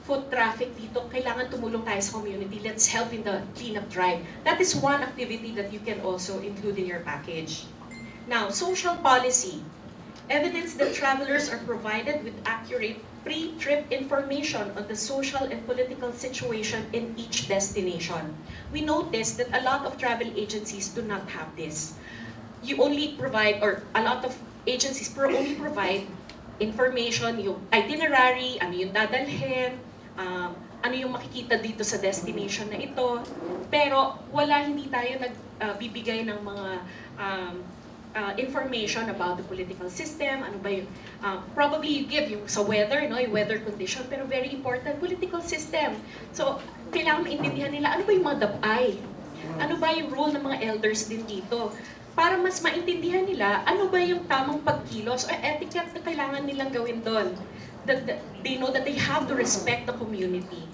foot traffic dito, kailangan tumulong tayo sa community. Let's help in the cleanup drive. That is one activity that you can also include in your package. Now, social policy. Evidence that travelers are provided with accurate pre-trip information on the social and political situation in each destination. We noticed that a lot of travel agencies do not have this. You only provide, or a lot of agencies only provide information, yung itinerary, ano yung dadalhin, ano yung makikita dito sa destination na ito, pero hindi tayo nagbibigay ng mga information about the political system, ano ba yung, probably you give yung sa weather, yung weather condition, pero very important, political system. So, kailangan maintindihan nila, ano ba yung mga dabay? Ano ba yung role ng mga elders din dito? para mas maintindihan nila ano ba yung tamang pagkilos or etiquette na kailangan nilang gawin doon. They know that they have to respect the community.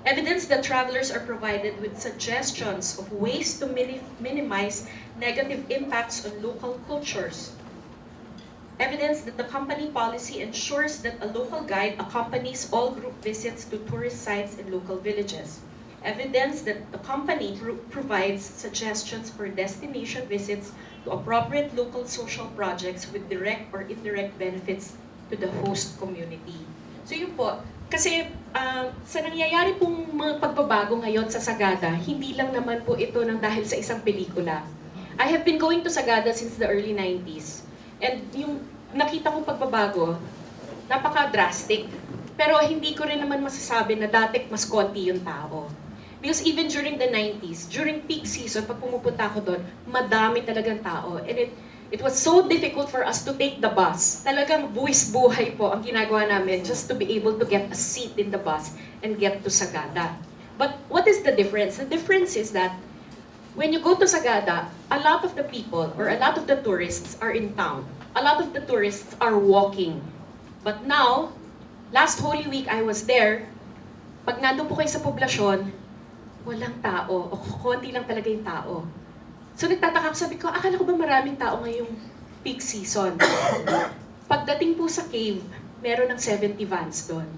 Evidence that travelers are provided with suggestions of ways to minimize negative impacts on local cultures. Evidence that the company policy ensures that a local guide accompanies all group visits to tourist sites in local villages. Evidence that the company provides suggestions for destination visits to appropriate local social projects with direct or indirect benefits to the host community. So yun po, kasi sa nangyayari pong mga pagbabago ngayon sa Sagada, hindi lang naman po ito ng dahil sa isang pelikula. I have been going to Sagada since the early 90s. And yung nakita kong pagbabago, napaka-drastic. Pero hindi ko rin naman masasabi na dati mas konti yung tao. Because even during the 90s, during peak season, pag pumupunta ako doon, madami talagang tao. And it was so difficult for us to take the bus. Talagang buwis-buhay po ang ginagawa namin just to be able to get a seat in the bus and get to Sagada. But what is the difference? The difference is that when you go to Sagada, a lot of the people or a lot of the tourists are in town. A lot of the tourists are walking. But now, last Holy Week I was there, pag nandun po kayo sa poblasyon, walang tao, o konti lang talaga yung tao. So nagtataka ako, sabi ko, akala ko ba maraming tao ngayong peak season? Pagdating po sa cave, meron ng 70 vans doon.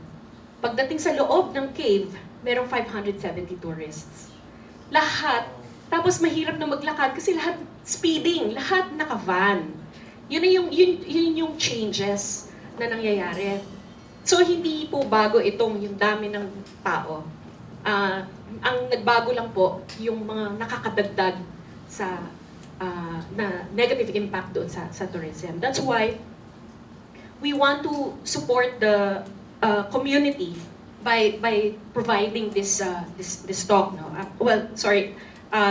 Pagdating sa loob ng cave, merong 570 tourists. Lahat, tapos mahirap na maglakad kasi lahat speeding, lahat naka-van. Yun yung changes na nangyayari. So hindi po bago itong yung dami ng tao. Ang nagbago lang po yung mga nakakadagdag sa na negative impact doon sa tourism. That's why we want to support the community by providing this talk. No?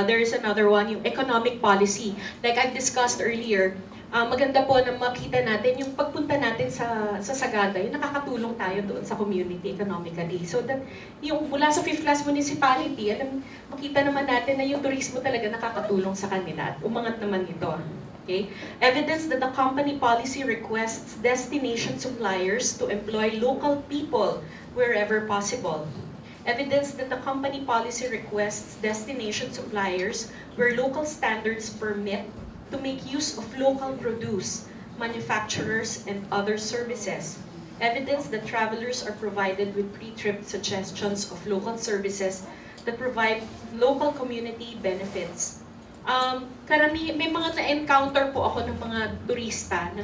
There is another one, yung economic policy. Like I've discussed earlier, maganda po na makita natin yung pagpunta natin sa Sagada, yung nakakatulong tayo doon sa community economically. So that yung mula sa 5th class municipality, makita naman natin na yung turismo talaga nakakatulong sa kanila at umangat naman ito. Okay? Evidence that the company policy requests destination suppliers to employ local people wherever possible. Evidence that the company policy requests destination suppliers where local standards permit to make use of local produce, manufacturers, and other services. Evidence that travelers are provided with pre-trip suggestions of local services that provide local community benefits. May mga na-encounter po ako ng mga turista na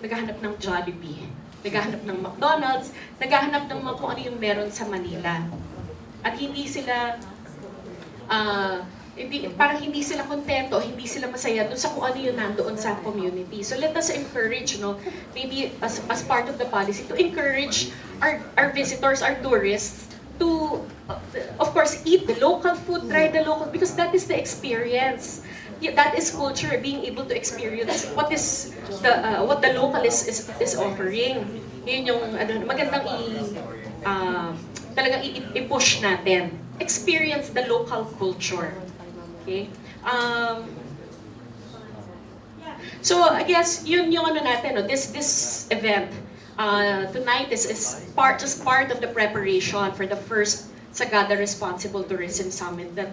naghahanap ng Jollibee, naghahanap ng McDonald's, naghahanap ng mga kung ano yung meron sa Manila. At hindi sila parang hindi sila kontento, hindi sila masaya doon sa kung ano yung nandoon sa community. So let us encourage, maybe as part of the policy, to encourage our visitors, our tourists, to, of course, eat the local food, try the local, because that is the experience. That is culture, being able to experience what the local is offering. Yun yung magandang talagang i-push natin. Experience the local culture. Okay? So I guess yun yung natin, this event tonight is just part of the preparation for the first Sagada Responsible Tourism Summit that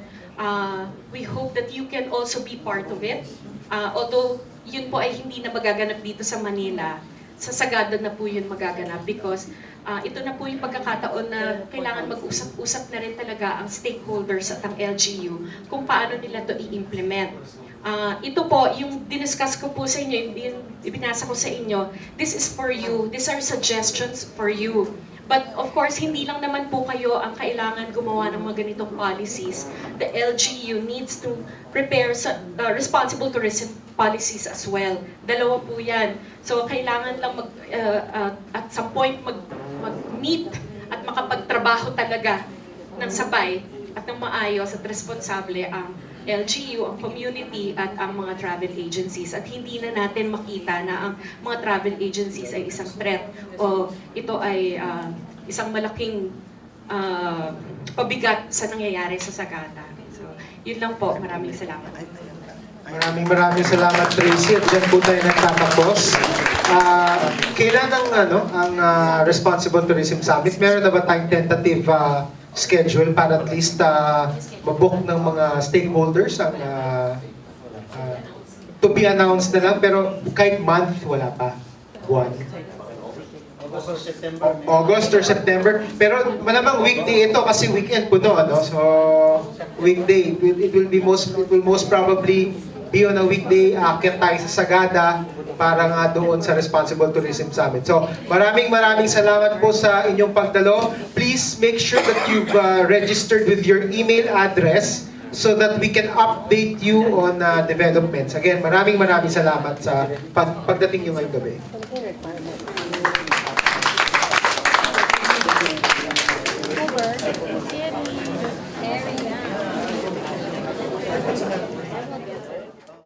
we hope that you can also be part of it. Although yun po ay hindi na magaganap dito sa Manila, sa Sagada na po yun magaganap because ito na po yung pagkakataon na kailangan mag-usap-usap na rin talaga ang stakeholders at ang LGU kung paano nila to i-implement. Ito po, yung diniscuss ko po sa inyo, yung ibinasa ko sa inyo, this is for you, these are suggestions for you. But of course, hindi lang naman po kayo ang kailangan gumawa ng mga ganitong policies. The LGU needs to prepare responsible tourism policies as well. Dalawa po yan. So kailangan lang at some point mag-meet at makapagtrabaho talaga ng sabay at ng maayos at responsable ang LGU, ang community at ang mga travel agencies. At hindi na natin makita na ang mga travel agencies ay isang threat o ito ay isang malaking pabigat sa nangyayari sa Sagada. So, yun lang po. Maraming salamat. Maraming salamat, Tracy. At dyan po tayo nagtatapos. Kailan ang Responsible Tourism Summit? Meron na ba tayong tentative schedule para at least mabook ng mga stakeholders ang to be announced na lang, pero kahit month, wala pa. Buwan. August or September. Pero malamang weekday ito kasi weekend po to, ano? So weekday, it will most probably be on a weekday. Aakyat tayo sa Sagada para nga doon sa Responsible Tourism Summit. So maraming salamat po sa inyong pagdalo. Please make sure that you've registered with your email address so that we can update you on developments. Again, maraming salamat sa pagdating nyo ngayong gabi.